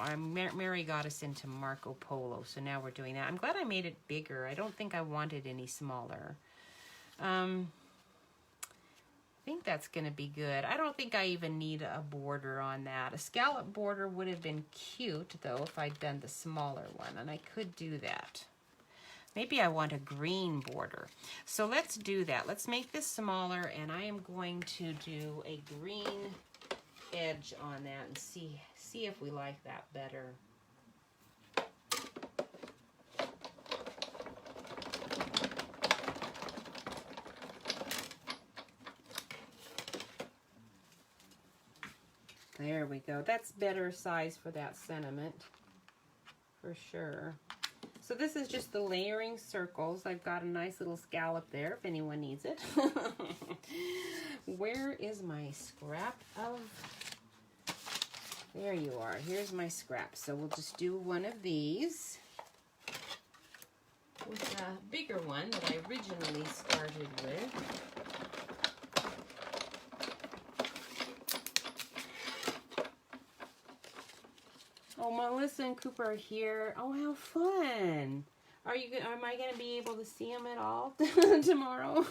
Mary got us into Marco Polo, so now we're doing that. I'm glad I made it bigger. I don't think I wanted any smaller. I think that's going to be good. I don't think I even need a border on that. A scallop border would have been cute, though, if I'd done the smaller one, and I could do that. Maybe I want a green border. So let's do that. Let's make this smaller, and I am going to do a green edge on that and see if we like that better. There we go. That's better size for that sentiment, for sure. So this is just the layering circles. I've got a nice little scallop there if anyone needs it. Where is my scrap of... There you are. Here's my scrap. So we'll just do one of these with a bigger one that I originally started with. Oh, Melissa and Cooper are here. Oh, how fun! Am I going to be able to see them at all tomorrow?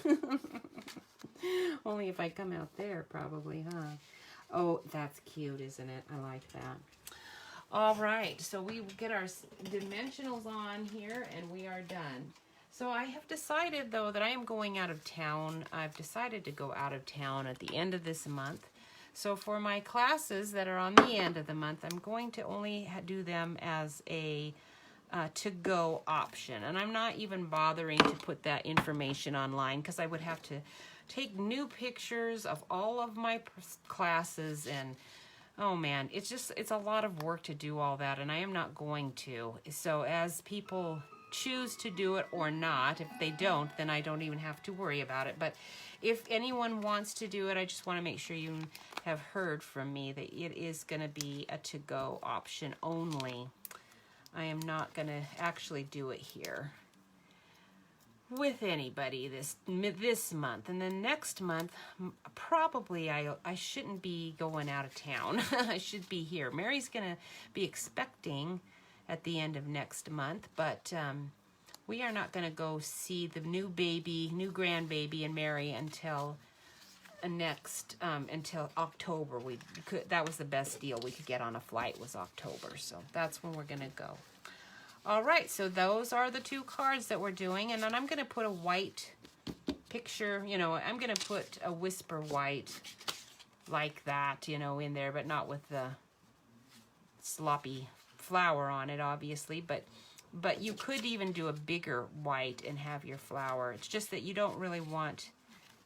Only if I come out there, probably, huh? Oh, that's cute, isn't it? I like that. All right, so we get our dimensionals on here, and we are done. So I have decided, though, that I am going out of town. I've decided to go out of town at the end of this month. So for my classes that are on the end of the month, I'm going to only do them as a to-go option. And I'm not even bothering to put that information online because I would have to take new pictures of all of my classes, and oh man, it's a lot of work to do all that, and I am not going to. So as people choose to do it or not, if they don't, then I don't even have to worry about it. But if anyone wants to do it, I just want to make sure you have heard from me that it is going to be a to-go option only. I am not going to actually do it here with anybody this month. And then next month, probably I shouldn't be going out of town. I should be here. Mary's going to be expecting at the end of next month, but we are not going to go see the new grandbaby and Mary until until October. That was the best deal we could get on a flight, was October, so that's when we're going to go. All right, so those are the two cards that we're doing, and then I'm going to put a white picture, I'm going to put a Whisper White like that, in there, but not with the sloppy flower on it, obviously, but you could even do a bigger white and have your flower. It's just that you don't really want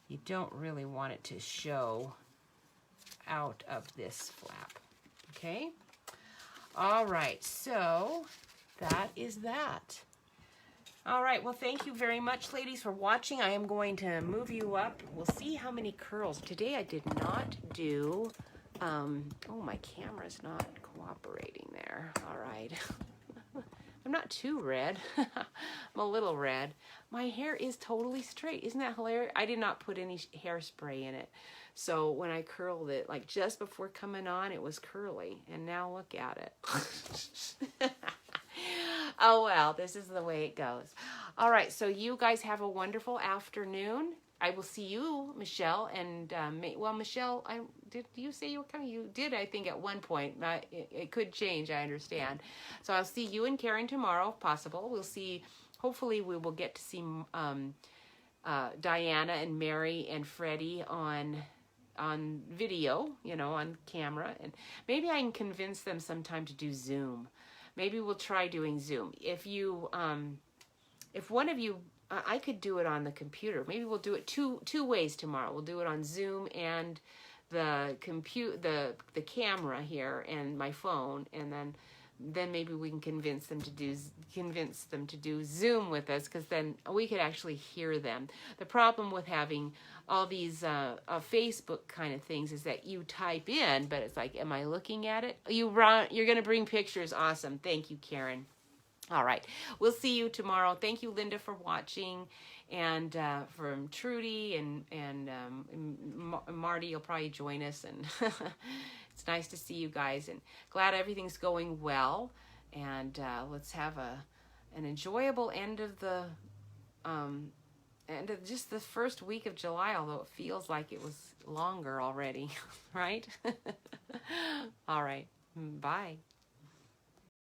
it to show out of this flap. Okay? All right, so that is that. All right, well, thank you very much, ladies, for watching. I am going to move you up. We'll see how many curls. Today I did not do, oh, my camera's not cooperating there. All right. I'm not too red. I'm a little red. My hair is totally straight. Isn't that hilarious? I did not put any hairspray in it. So when I curled it, like just before coming on, it was curly. And now look at it. Oh, well, this is the way it goes. All right, so you guys have a wonderful afternoon. I will see you, Michelle, and, well, Michelle, did you say you were coming? You did, I think, at one point. It could change, I understand. So I'll see you and Karen tomorrow, if possible. We'll see, hopefully we will get to see Diana and Mary and Freddie on video, on camera. And maybe I can convince them sometime to do Zoom. Maybe we'll try doing Zoom. If one of you, I could do it on the computer. Maybe we'll do it two ways tomorrow. We'll do it on Zoom and the camera here and my phone, and then maybe we can convince them to do Zoom with us, because then we could actually hear them. The problem with having all these Facebook kind of things is that you type in, but it's like, am I looking at it? You're going to bring pictures. Awesome. Thank you, Karen. All right. We'll see you tomorrow. Thank you, Linda, for watching. And from Trudy and Marty, you'll probably join us. And it's nice to see you guys. And glad everything's going well. And let's have an enjoyable end of just the first week of July, although it feels like it was longer already, right? All right. Bye.